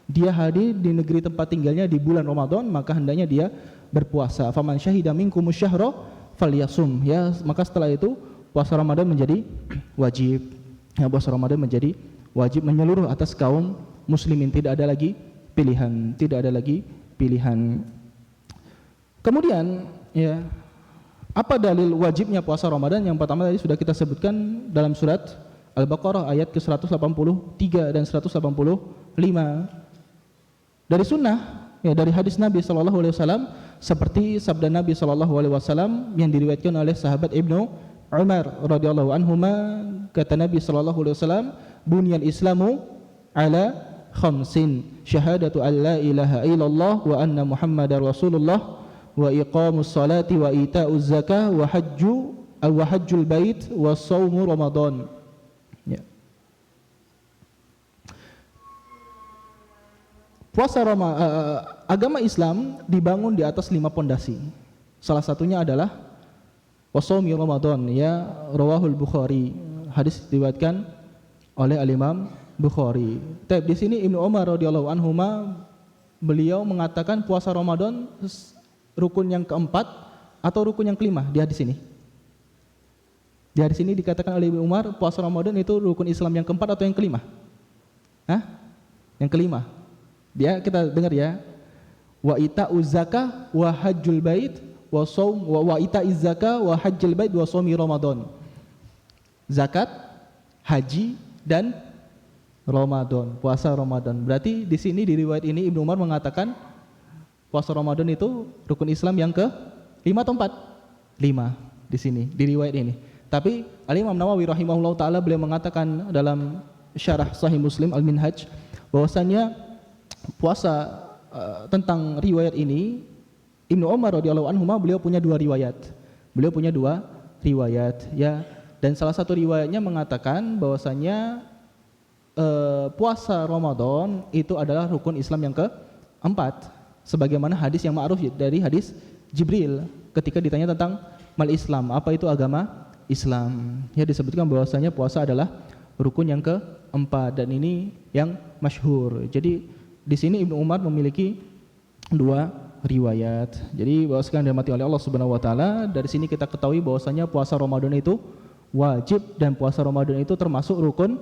S1: Dia hadir di negeri tempat tinggalnya di bulan Ramadan, maka hendaknya dia berpuasa. Faman syahida minkumus syahra falyasum. Ya, maka setelah itu puasa Ramadan menjadi wajib. Ya, puasa Ramadan menjadi wajib menyeluruh atas kaum muslimin, tidak ada lagi pilihan, tidak ada lagi pilihan. Kemudian, ya, apa dalil wajibnya puasa Ramadan? Yang pertama tadi sudah kita sebutkan dalam surat Al-Baqarah ayat ke-183 dan 185. Dari sunnah, ya, dari hadis Nabi SAW, seperti sabda Nabi SAW yang diriwayatkan oleh sahabat Ibnu Umar radhiyallahu anhuma, kata Nabi SAW, "Bunyal Islamu ala khamsin, syahadatu an la ilaha illallah wa anna Muhammadar Rasulullah wa iqamus salati wa ita'uz zakah wa hajjul bait wa shaumu Ramadan." Ya. Puasa agama Islam dibangun di atas 5 pondasi. Salah satunya adalah wasaumi Ramadan, ya, rawahul Bukhari. Hadis diriwayatkan oleh Al-Imam Bukhari. Di sini Ibnu Umar radhiyallahu anhuma, beliau mengatakan puasa Ramadan rukun yang keempat atau rukun yang kelima di hadis ini. Di hadis ini dikatakan oleh Ibnu Umar, puasa Ramadan itu rukun Islam yang keempat atau yang kelima? Yang kelima. Dia, kita dengar ya. Wa ita'uz zakah wa hajjul bait wa shaum wa ita'iz zakah wa hajjul bait wa shaumi Ramadan. Zakat, haji, dan Ramadan, puasa Ramadan. Berarti di sini di riwayat ini Ibnu Umar mengatakan puasa Ramadan itu rukun Islam yang ke 5 atau 4? 5 di sini di riwayat ini. Tapi Al-Imam Nawawi rahimahullah taala beliau mengatakan dalam syarah Sahih Muslim Al-Minhaj bahwasanya puasa tentang riwayat ini Ibnu Umar radhiyallahu anhu beliau punya dua riwayat. Beliau punya dua riwayat ya, dan salah satu riwayatnya mengatakan bahwasanya puasa Ramadan itu adalah rukun Islam yang keempat, sebagaimana hadis yang ma'ruf dari hadis Jibril ketika ditanya tentang mal Islam, apa itu agama Islam. Ya, disebutkan bahwasanya puasa adalah rukun yang keempat dan ini yang masyhur. Jadi di sini Ibnu Umar memiliki dua riwayat. Jadi bahwasanya dirahmati oleh Allah Subhanahu wa taala, dari sini kita ketahui bahwasanya puasa Ramadan itu wajib dan puasa Ramadan itu termasuk rukun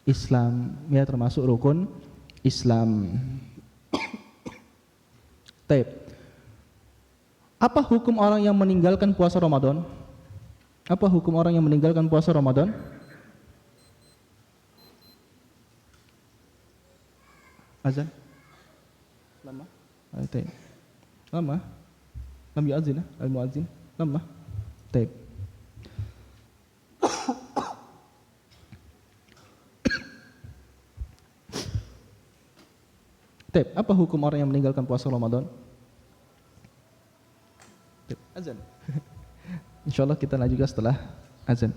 S1: Islam. Ya, termasuk rukun Islam. Baik. Apa hukum orang yang meninggalkan puasa Ramadan? Apa hukum orang yang meninggalkan puasa Ramadan? Azan? Lama? Taib. Lama? Lam yu'adzin, al-mu'adzin? Lama? Taib. Taib, apa hukum orang yang meninggalkan puasa Ramadan? Taib. Azan. Insyaallah kita lanjutkan setelah azan.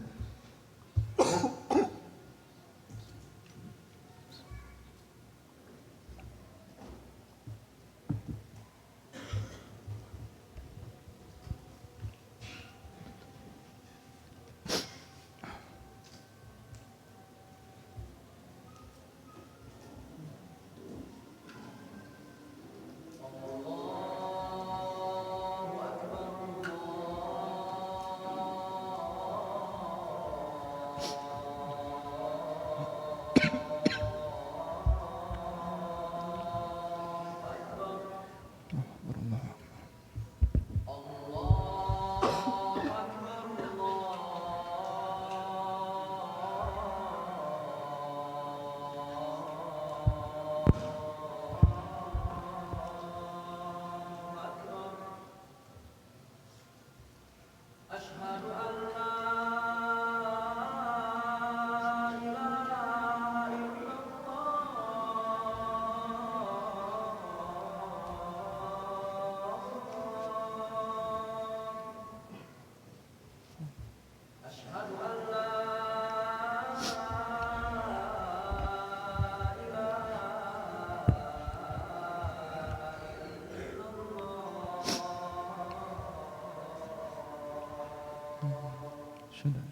S1: Sudah.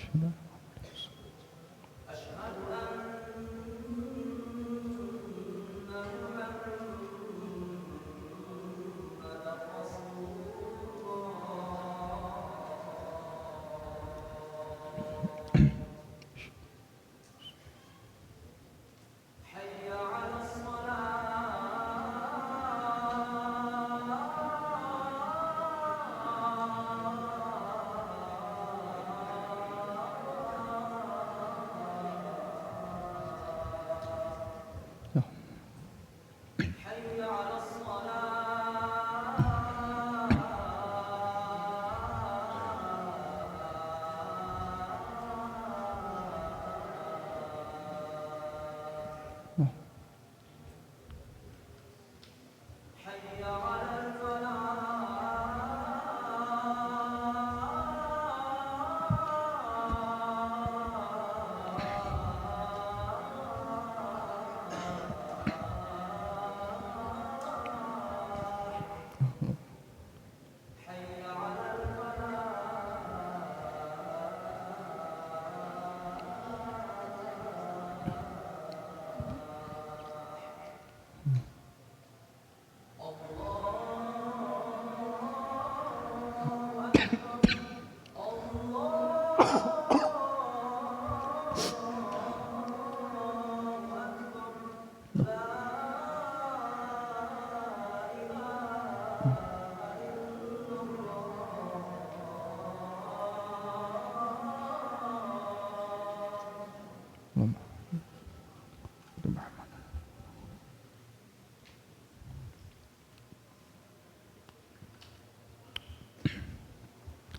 S1: Sudah.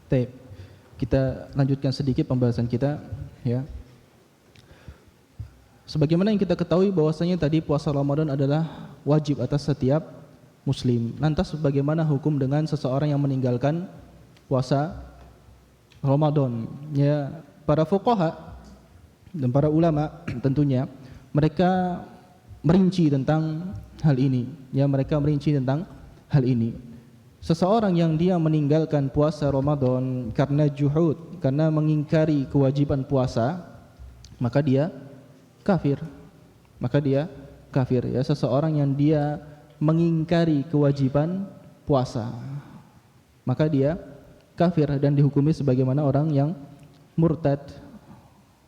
S1: Baik, kita lanjutkan sedikit pembahasan kita, ya. Sebagaimana yang kita ketahui bahwasanya tadi puasa Ramadan adalah wajib atas setiap muslim. Lantas bagaimana hukum dengan seseorang yang meninggalkan puasa Ramadan? Ya, para fuqaha dan para ulama tentunya mereka merinci tentang hal ini. Ya, mereka merinci tentang hal ini. Seseorang yang dia meninggalkan puasa Ramadan karena juhud, karena mengingkari kewajiban puasa, maka dia kafir. Maka dia kafir, ya, seseorang yang dia mengingkari kewajiban puasa, maka dia kafir dan dihukumi sebagaimana orang yang murtad.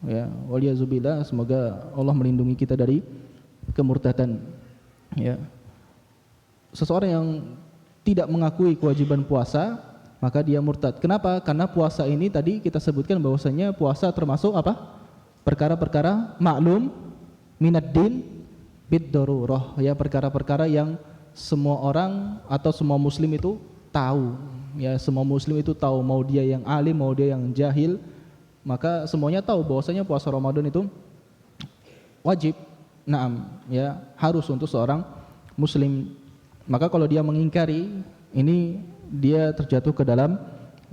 S1: Ya, waliyazubillah, semoga Allah melindungi kita dari kemurtadan. Ya. Seseorang yang tidak mengakui kewajiban puasa, maka dia murtad. Kenapa? Karena puasa ini tadi kita sebutkan bahwasanya puasa termasuk apa? Perkara-perkara maklum minad din bid-darurah, ya, perkara-perkara yang semua orang atau semua muslim itu tahu. Ya, semua muslim itu tahu, mau dia yang alim, mau dia yang jahil, maka semuanya tahu bahwasanya puasa Ramadan itu wajib. Naam, ya, harus untuk seorang muslim. Maka kalau dia mengingkari, ini dia terjatuh ke dalam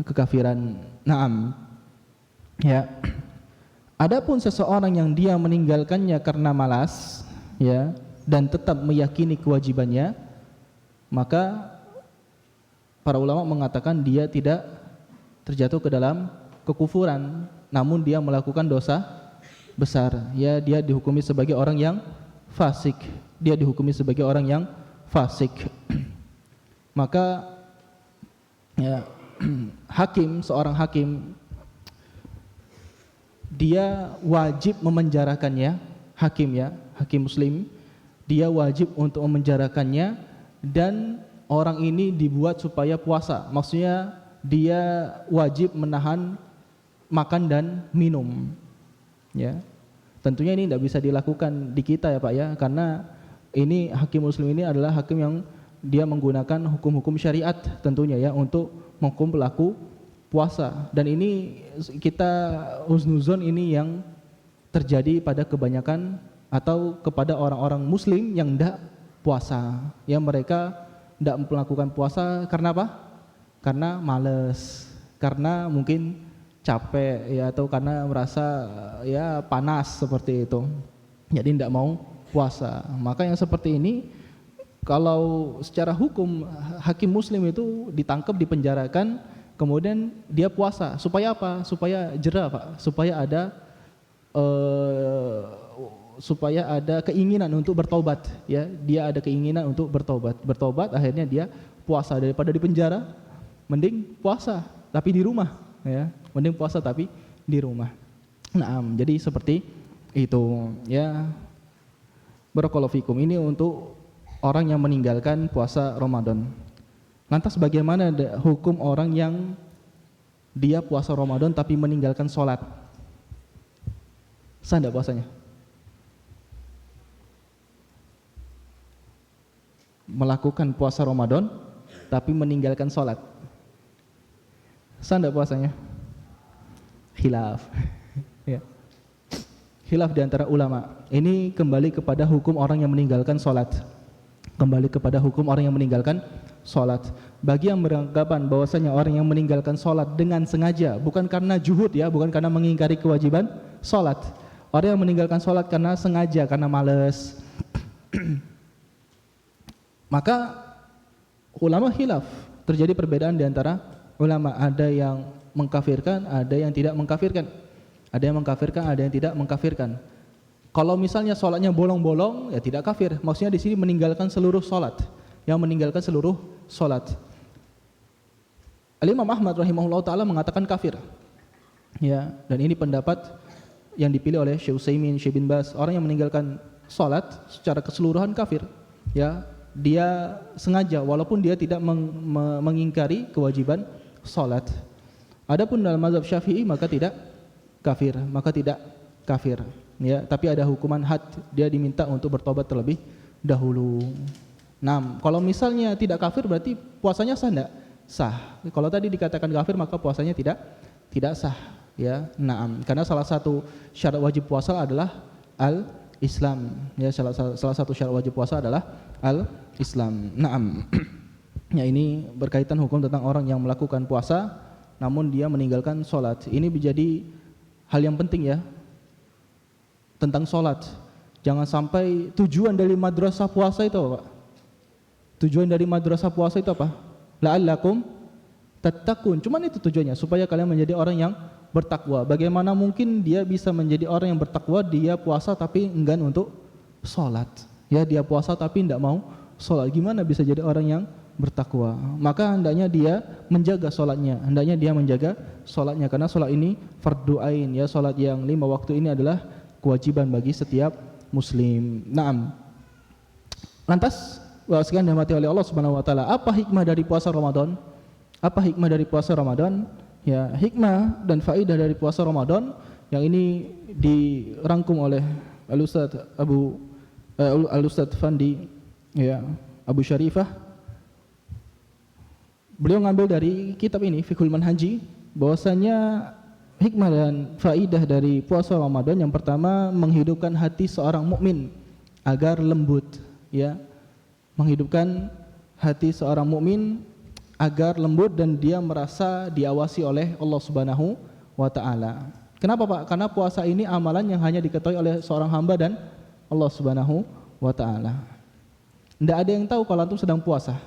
S1: kekafiran. Naam. Ya. Adapun seseorang yang dia meninggalkannya karena malas, ya, dan tetap meyakini kewajibannya, maka para ulama mengatakan dia tidak terjatuh ke dalam kekufuran, namun dia melakukan dosa besar. Ya, dia dihukumi sebagai orang yang fasik. Dia dihukumi sebagai orang yang fasik. Maka ya, seorang hakim dia wajib memenjarakannya, hakim, ya, hakim muslim, dia wajib untuk memenjarakannya, dan orang ini dibuat supaya puasa. Maksudnya dia wajib menahan makan dan minum. Ya. Tentunya ini tidak bisa dilakukan di kita, ya Pak, ya, karena ini hakim muslim ini adalah hakim yang dia menggunakan hukum-hukum syariat tentunya, ya, untuk menghukum pelaku puasa. Dan ini kita husnuzon ini yang terjadi pada kebanyakan atau kepada orang-orang muslim yang tidak puasa. Ya, mereka tidak melakukan puasa karena apa? Karena malas, karena mungkin capek, ya, atau karena merasa ya panas seperti itu. Jadi tidak mau puasa. Maka yang seperti ini kalau secara hukum hakim muslim itu ditangkap, dipenjarakan, kemudian dia puasa. Supaya apa? Supaya jera, Pak. Supaya ada keinginan untuk bertobat, ya. Dia ada keinginan untuk bertobat, akhirnya dia puasa. Daripada di penjara, mending puasa tapi di rumah, ya. Mending puasa tapi di rumah. Nah, jadi seperti itu, ya. Barakallahu fikum. Ini untuk orang yang meninggalkan puasa Ramadan. Lantas bagaimana hukum orang yang dia puasa Ramadan tapi meninggalkan sholat? Sah tidak puasanya? Melakukan puasa Ramadan tapi meninggalkan sholat, sah tidak puasanya? Khilaf. Ya. Khilaf di antara ulama. Ini kembali kepada hukum orang yang meninggalkan sholat. Kembali kepada hukum orang yang meninggalkan sholat. Bagi yang beranggapan bahwasanya orang yang meninggalkan sholat dengan sengaja, bukan karena juhud, ya, bukan karena mengingkari kewajiban sholat. Orang yang meninggalkan sholat karena sengaja, karena malas, maka ulama khilaf. Terjadi perbedaan di antara ulama. Ada yang mengkafirkan, ada yang tidak mengkafirkan. Ada yang mengkafirkan, ada yang tidak mengkafirkan. Kalau misalnya sholatnya bolong-bolong, ya tidak kafir. Maksudnya di sini meninggalkan seluruh sholat. Yang meninggalkan seluruh sholat. Al-Imam Ahmad rahimahullah ta'ala mengatakan kafir. Ya, dan ini pendapat yang dipilih oleh Syekh Utsaimin, Syekh bin Baz. Orang yang meninggalkan sholat secara keseluruhan kafir. Ya, dia sengaja walaupun dia tidak mengingkari kewajiban sholat. Adapun dalam mazhab Syafi'i maka tidak kafir, ya, tapi ada hukuman had, dia diminta untuk bertobat terlebih dahulu. Nah, kalau misalnya tidak kafir berarti puasanya sah enggak? Sah. Kalau tadi dikatakan kafir maka puasanya tidak sah, ya. Naam, karena salah satu syarat wajib puasa adalah al-Islam. Ya, salah satu syarat wajib puasa adalah al-Islam. Naam. Ya, ini berkaitan hukum tentang orang yang melakukan puasa namun dia meninggalkan sholat. Ini menjadi hal yang penting ya, tentang sholat. Jangan sampai tujuan dari madrasah puasa itu apa, Pak? Tujuan dari madrasah puasa itu apa? La'allakum tattaqun. Cuman itu tujuannya, supaya kalian menjadi orang yang bertakwa. Bagaimana mungkin dia bisa menjadi orang yang bertakwa, dia puasa tapi enggan untuk sholat. Ya, dia puasa tapi tidak mau sholat. Gimana bisa jadi orang yang bertakwa? Maka hendaknya dia menjaga sholatnya. Hendaknya dia menjaga sholatnya, karena sholat ini fardu ain. Ya, sholat yang 5 waktu ini adalah kewajiban bagi setiap muslim. Naam. Lantas, sekian dirahmati oleh Allah Subhanahu wa taala, apa hikmah dari puasa Ramadan? Apa hikmah dari puasa Ramadan? Ya, hikmah dan faedah dari puasa Ramadan yang ini dirangkum oleh Al-Ustaz Fandi, ya, Abu Syarifah. Beliau ngambil dari kitab ini Fiqhul Manhaji, bahwasanya hikmah dan faedah dari puasa Ramadan yang pertama, menghidupkan hati seorang mukmin agar lembut, ya. Menghidupkan hati seorang mukmin agar lembut dan dia merasa diawasi oleh Allah Subhanahu wa taala. Kenapa, Pak? Karena puasa ini amalan yang hanya diketahui oleh seorang hamba dan Allah Subhanahu wa taala. Tidak ada yang tahu kalau antum sedang puasa.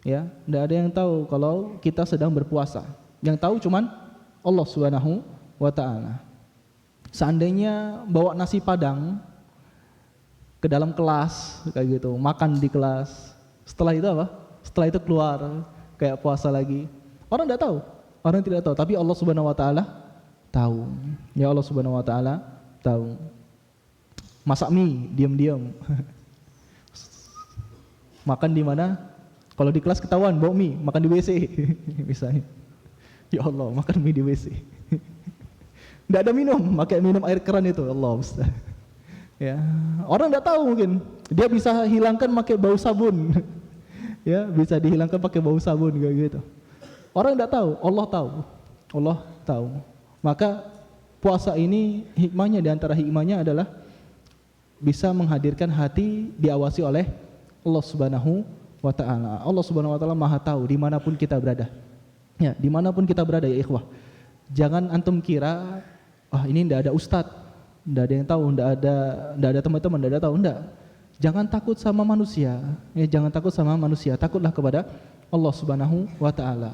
S1: Ya, tidak ada yang tahu kalau kita sedang berpuasa. Yang tahu cuman Allah Subhanahu wa taala. Seandainya bawa nasi padang ke dalam kelas kayak gitu, makan di kelas, setelah itu apa? Setelah itu keluar kayak puasa lagi. Orang tidak tahu, orang tidak tahu, tapi Allah Subhanahu wa taala tahu. Ya, Allah Subhanahu wa taala tahu. Masak mie diam-diam. Makan di mana? Kalau di kelas ketahuan bawa mie, makan di WC misalnya. Ya Allah, makan mie di WC. Tidak ada minum, pakai minum air keran itu. Allah Ustaz. Ya, orang tidak tahu, mungkin dia bisa hilangkan pakai bau sabun. Ya, bisa dihilangkan pakai bau sabun kayak gitu. Orang tidak tahu, Allah tahu. Allah tahu. Maka puasa ini hikmahnya, di antara hikmahnya adalah bisa menghadirkan hati diawasi oleh Allah Subhanahu wa taala. Allah Subhanahu wa taala Maha tahu dimanapun kita berada. Ya, dimanapun kita berada ya ikhwah. Jangan antum kira, ini tidak ada ustadz, tidak ada yang tahu, tidak ada teman-teman, tidak ada tahu, tidak. Jangan takut sama manusia, ya, jangan takut sama manusia, takutlah kepada Allah Subhanahu wa taala.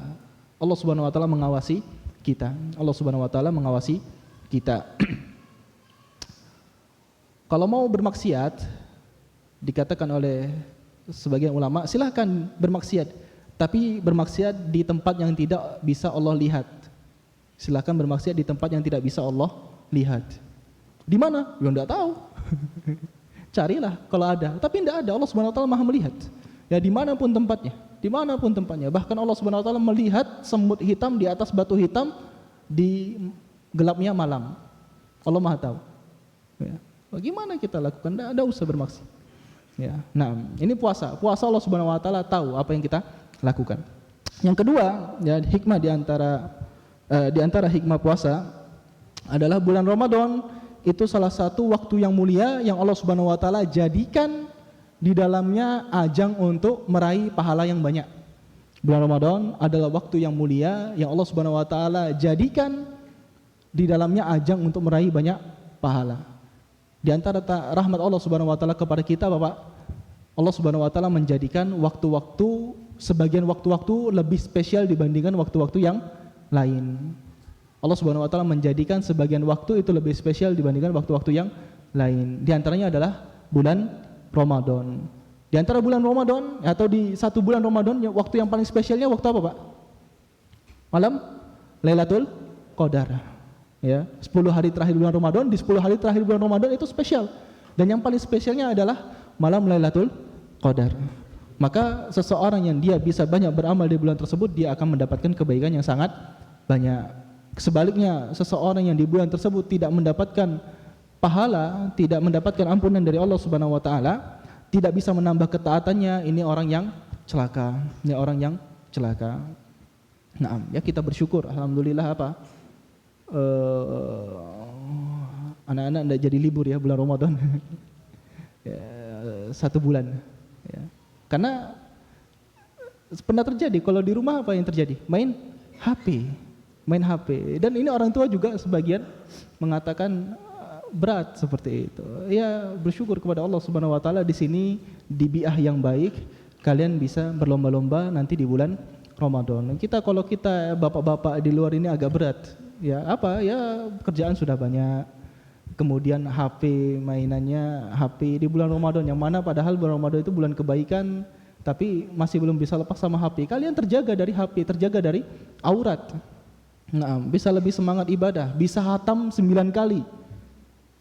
S1: Allah Subhanahu wa taala mengawasi kita. Allah Subhanahu wa taala mengawasi kita. Kalau mau bermaksiat, dikatakan oleh sebagian ulama, silahkan bermaksiat, tapi bermaksiat di tempat yang tidak bisa Allah lihat. Silahkan bermaksiat di tempat yang tidak bisa Allah lihat. Di mana? Ya enggak tahu. Carilah kalau ada, tapi tidak ada. Allah Subhanahu wa taala Maha melihat. Ya, dimanapun tempatnya, dimanapun tempatnya. Bahkan Allah Subhanahu wa taala melihat semut hitam di atas batu hitam di gelapnya malam. Allah Maha tahu. Ya. Bagaimana kita lakukan? Tidak ada usah bermaksiat. Ya. Nah, ini puasa. Puasa Allah Subhanahu wa taala tahu apa yang kita lakukan. Yang kedua, ya, hikmah di antara hikmah puasa adalah bulan Ramadan itu salah satu waktu yang mulia yang Allah Subhanahu wa taala jadikan di dalamnya ajang untuk meraih pahala yang banyak. Bulan Ramadan adalah waktu yang mulia yang Allah Subhanahu wa taala jadikan di dalamnya ajang untuk meraih banyak pahala. Di antara rahmat Allah Subhanahu wa taala kepada kita, Bapak, Allah Subhanahu wa taala menjadikan waktu-waktu, sebagian waktu-waktu lebih spesial dibandingkan waktu-waktu yang lain. Allah Subhanahu wa taala menjadikan sebagian waktu itu lebih spesial dibandingkan waktu-waktu yang lain. Di antaranya adalah bulan Ramadan. Di antara bulan Ramadan atau di satu bulan Ramadan, waktu yang paling spesialnya waktu apa, Pak? Malam Lailatul Qadar. Ya, 10 hari terakhir bulan Ramadan, di 10 hari terakhir bulan Ramadan itu spesial. Dan yang paling spesialnya adalah malam Lailatul Qadar. Maka seseorang yang dia bisa banyak beramal di bulan tersebut, dia akan mendapatkan kebaikan yang sangat banyak. Sebaliknya, seseorang yang di bulan tersebut tidak mendapatkan pahala, tidak mendapatkan ampunan dari Allah Subhanahu wa taala, tidak bisa menambah ketaatannya, ini orang yang celaka. Ini orang yang celaka. Nah, ya kita bersyukur, alhamdulillah apa? Anak-anak tidak jadi libur ya bulan Ramadan. Ya, 1 bulan. Ya. Karena pernah terjadi kalau di rumah apa yang terjadi? Main HP. Dan ini orang tua juga sebagian mengatakan berat seperti itu. Ya bersyukur kepada Allah Subhanahu wa taala di sini di bi'ah yang baik kalian bisa berlomba-lomba nanti di bulan Ramadan. Kalau kita bapak-bapak di luar ini agak berat. Ya apa? Ya kerjaan sudah banyak. Kemudian HP mainannya HP di bulan Ramadan yang mana padahal bulan Ramadan itu bulan kebaikan tapi masih belum bisa lepas sama HP. Kalian terjaga dari HP, terjaga dari aurat. Nah, bisa lebih semangat ibadah, bisa hatam 9 kali.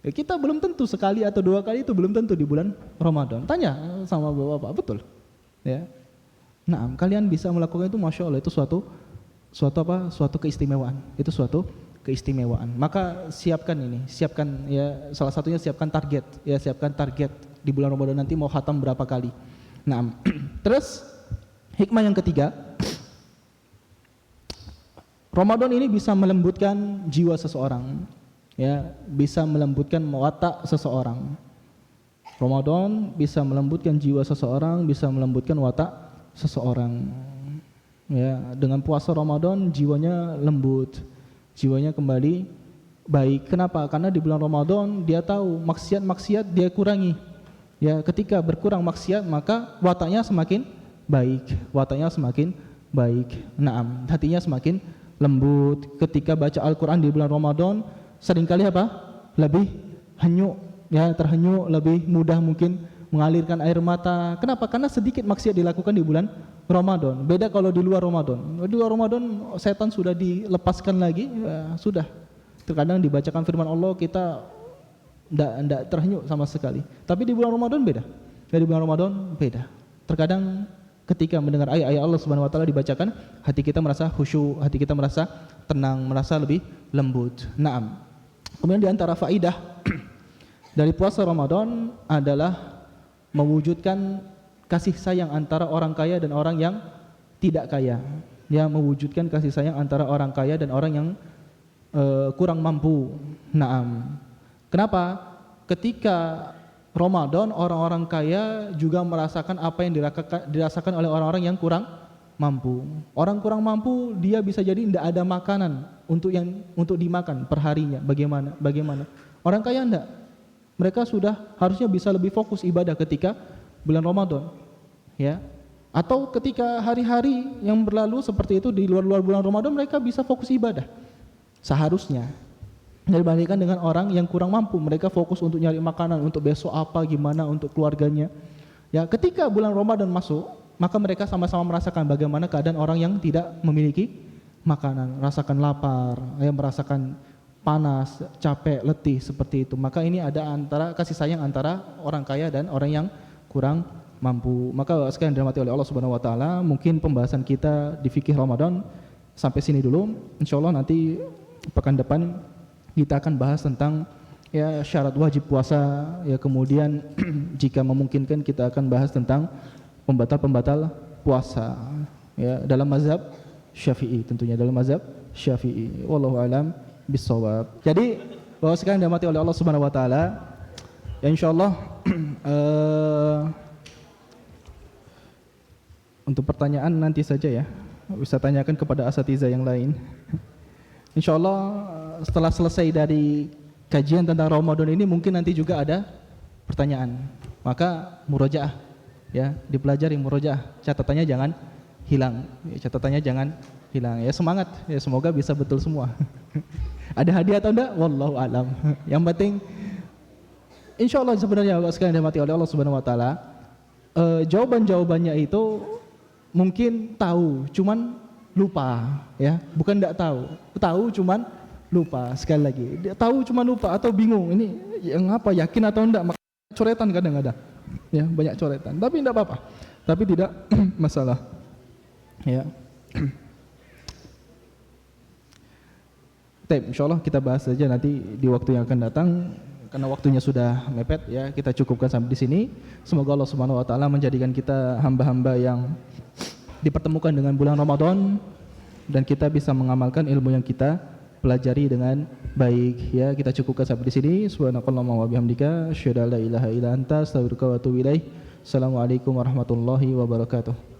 S1: Ya, kita belum tentu sekali atau 2 kali itu belum tentu di bulan Ramadan. Tanya sama bapak-bapak, betul? Ya. Nah, kalian bisa melakukan itu, masya Allah, itu suatu keistimewaan. Itu suatu keistimewaan. Maka siapkan ya salah satunya siapkan target di bulan Ramadan nanti mau hatam berapa kali. Nah, terus hikmah yang ketiga, Ramadan ini bisa melembutkan jiwa seseorang, ya, bisa melembutkan watak seseorang. Ramadan bisa melembutkan jiwa seseorang, bisa melembutkan watak seseorang. Ya, dengan puasa Ramadan jiwanya lembut, jiwanya kembali baik. Kenapa? Karena di bulan Ramadan dia tahu maksiat-maksiat dia kurangi. Ya, ketika berkurang maksiat maka wataknya semakin baik. Naam, hatinya semakin lembut. Ketika baca Al-Quran di bulan Ramadan seringkali apa? Lebih hanyut, ya, terhanyut, lebih mudah mungkin mengalirkan air mata. Kenapa? Karena sedikit maksiat dilakukan di bulan Ramadan. Beda kalau di luar Ramadan. Di luar Ramadan setan sudah dilepaskan lagi, ya, sudah. Terkadang dibacakan firman Allah kita tidak terhanyut sama sekali. Tapi di bulan Ramadan beda. Di bulan Ramadan beda. Terkadang ketika mendengar ayat-ayat Allah Subhanahu wa taala dibacakan, hati kita merasa khusyuk, hati kita merasa tenang, merasa lebih lembut. Naam. Kemudian di antara faidah dari puasa Ramadan adalah mewujudkan kasih sayang antara orang kaya dan orang yang tidak kaya. Ya, mewujudkan kasih sayang antara orang kaya dan orang yang kurang mampu. Naam. Kenapa? Ketika Ramadan orang-orang kaya juga merasakan apa yang dirasakan oleh orang-orang yang kurang mampu. Orang kurang mampu dia bisa jadi tidak ada makanan untuk dimakan perharinya. Bagaimana? Orang kaya enggak. Mereka sudah harusnya bisa lebih fokus ibadah ketika bulan Ramadan. Ya. Atau ketika hari-hari yang berlalu seperti itu di luar bulan Ramadan mereka bisa fokus ibadah. Seharusnya. Dibandingkan dengan orang yang kurang mampu, mereka fokus untuk nyari makanan, untuk besok apa, gimana, untuk keluarganya. Ya, ketika bulan Ramadan masuk, maka mereka sama-sama merasakan bagaimana keadaan orang yang tidak memiliki makanan, merasakan lapar, merasakan panas, capek, letih seperti itu. Maka ini ada kasih sayang antara orang kaya dan orang yang kurang mampu. Maka sekalian dirahmati oleh Allah Subhanahu wa taala, mungkin pembahasan kita di fikih Ramadan sampai sini dulu. Insyaallah nanti pekan depan kita akan bahas tentang ya syarat wajib puasa, ya kemudian jika memungkinkan kita akan bahas tentang pembatal-pembatal puasa, ya dalam mazhab Syafi'i, tentunya dalam mazhab Syafi'i. Wallahu alam bissawab. Jadi bahwa sekarang dirahmati oleh Allah Subhanahu wa taala, ya insyaallah untuk pertanyaan nanti saja ya, bisa tanyakan kepada asatidzah yang lain. Insyaallah setelah selesai dari kajian tentang Ramadan ini mungkin nanti juga ada pertanyaan. Maka murojaah, ya, dipelajari murojaah. Catatannya jangan hilang. Ya, semangat. Ya, semoga bisa betul semua. Ada hadiah atau enggak? Wallahu alam. Yang penting insyaallah sebenarnya Bapak sekalian dirahmati oleh Allah Subhanahu wa taala, jawaban-jawabannya itu mungkin tahu, cuman lupa, ya. Bukan enggak tahu cuman lupa. Sekali lagi, dia tahu cuma lupa atau bingung ini yang apa, yakin atau enggak, maka coretan kadang-kadang, ya, banyak coretan, tapi enggak apa-apa, tapi tidak masalah, ya. Insyaallah kita bahas saja nanti di waktu yang akan datang karena waktunya sudah mepet ya, kita cukupkan sampai di sini. Semoga Allah Subhanahu wa taala menjadikan kita hamba-hamba yang dipertemukan dengan bulan Ramadan dan kita bisa mengamalkan ilmu yang kita pelajari dengan baik ya. Kita cukupkan sampai di sini. Subhanakallahumma wa bihamdika asyhadu an la ilaha illa anta astaghfiruka wa atubu ilaik. Assalamualaikum warahmatullahi wabarakatuh.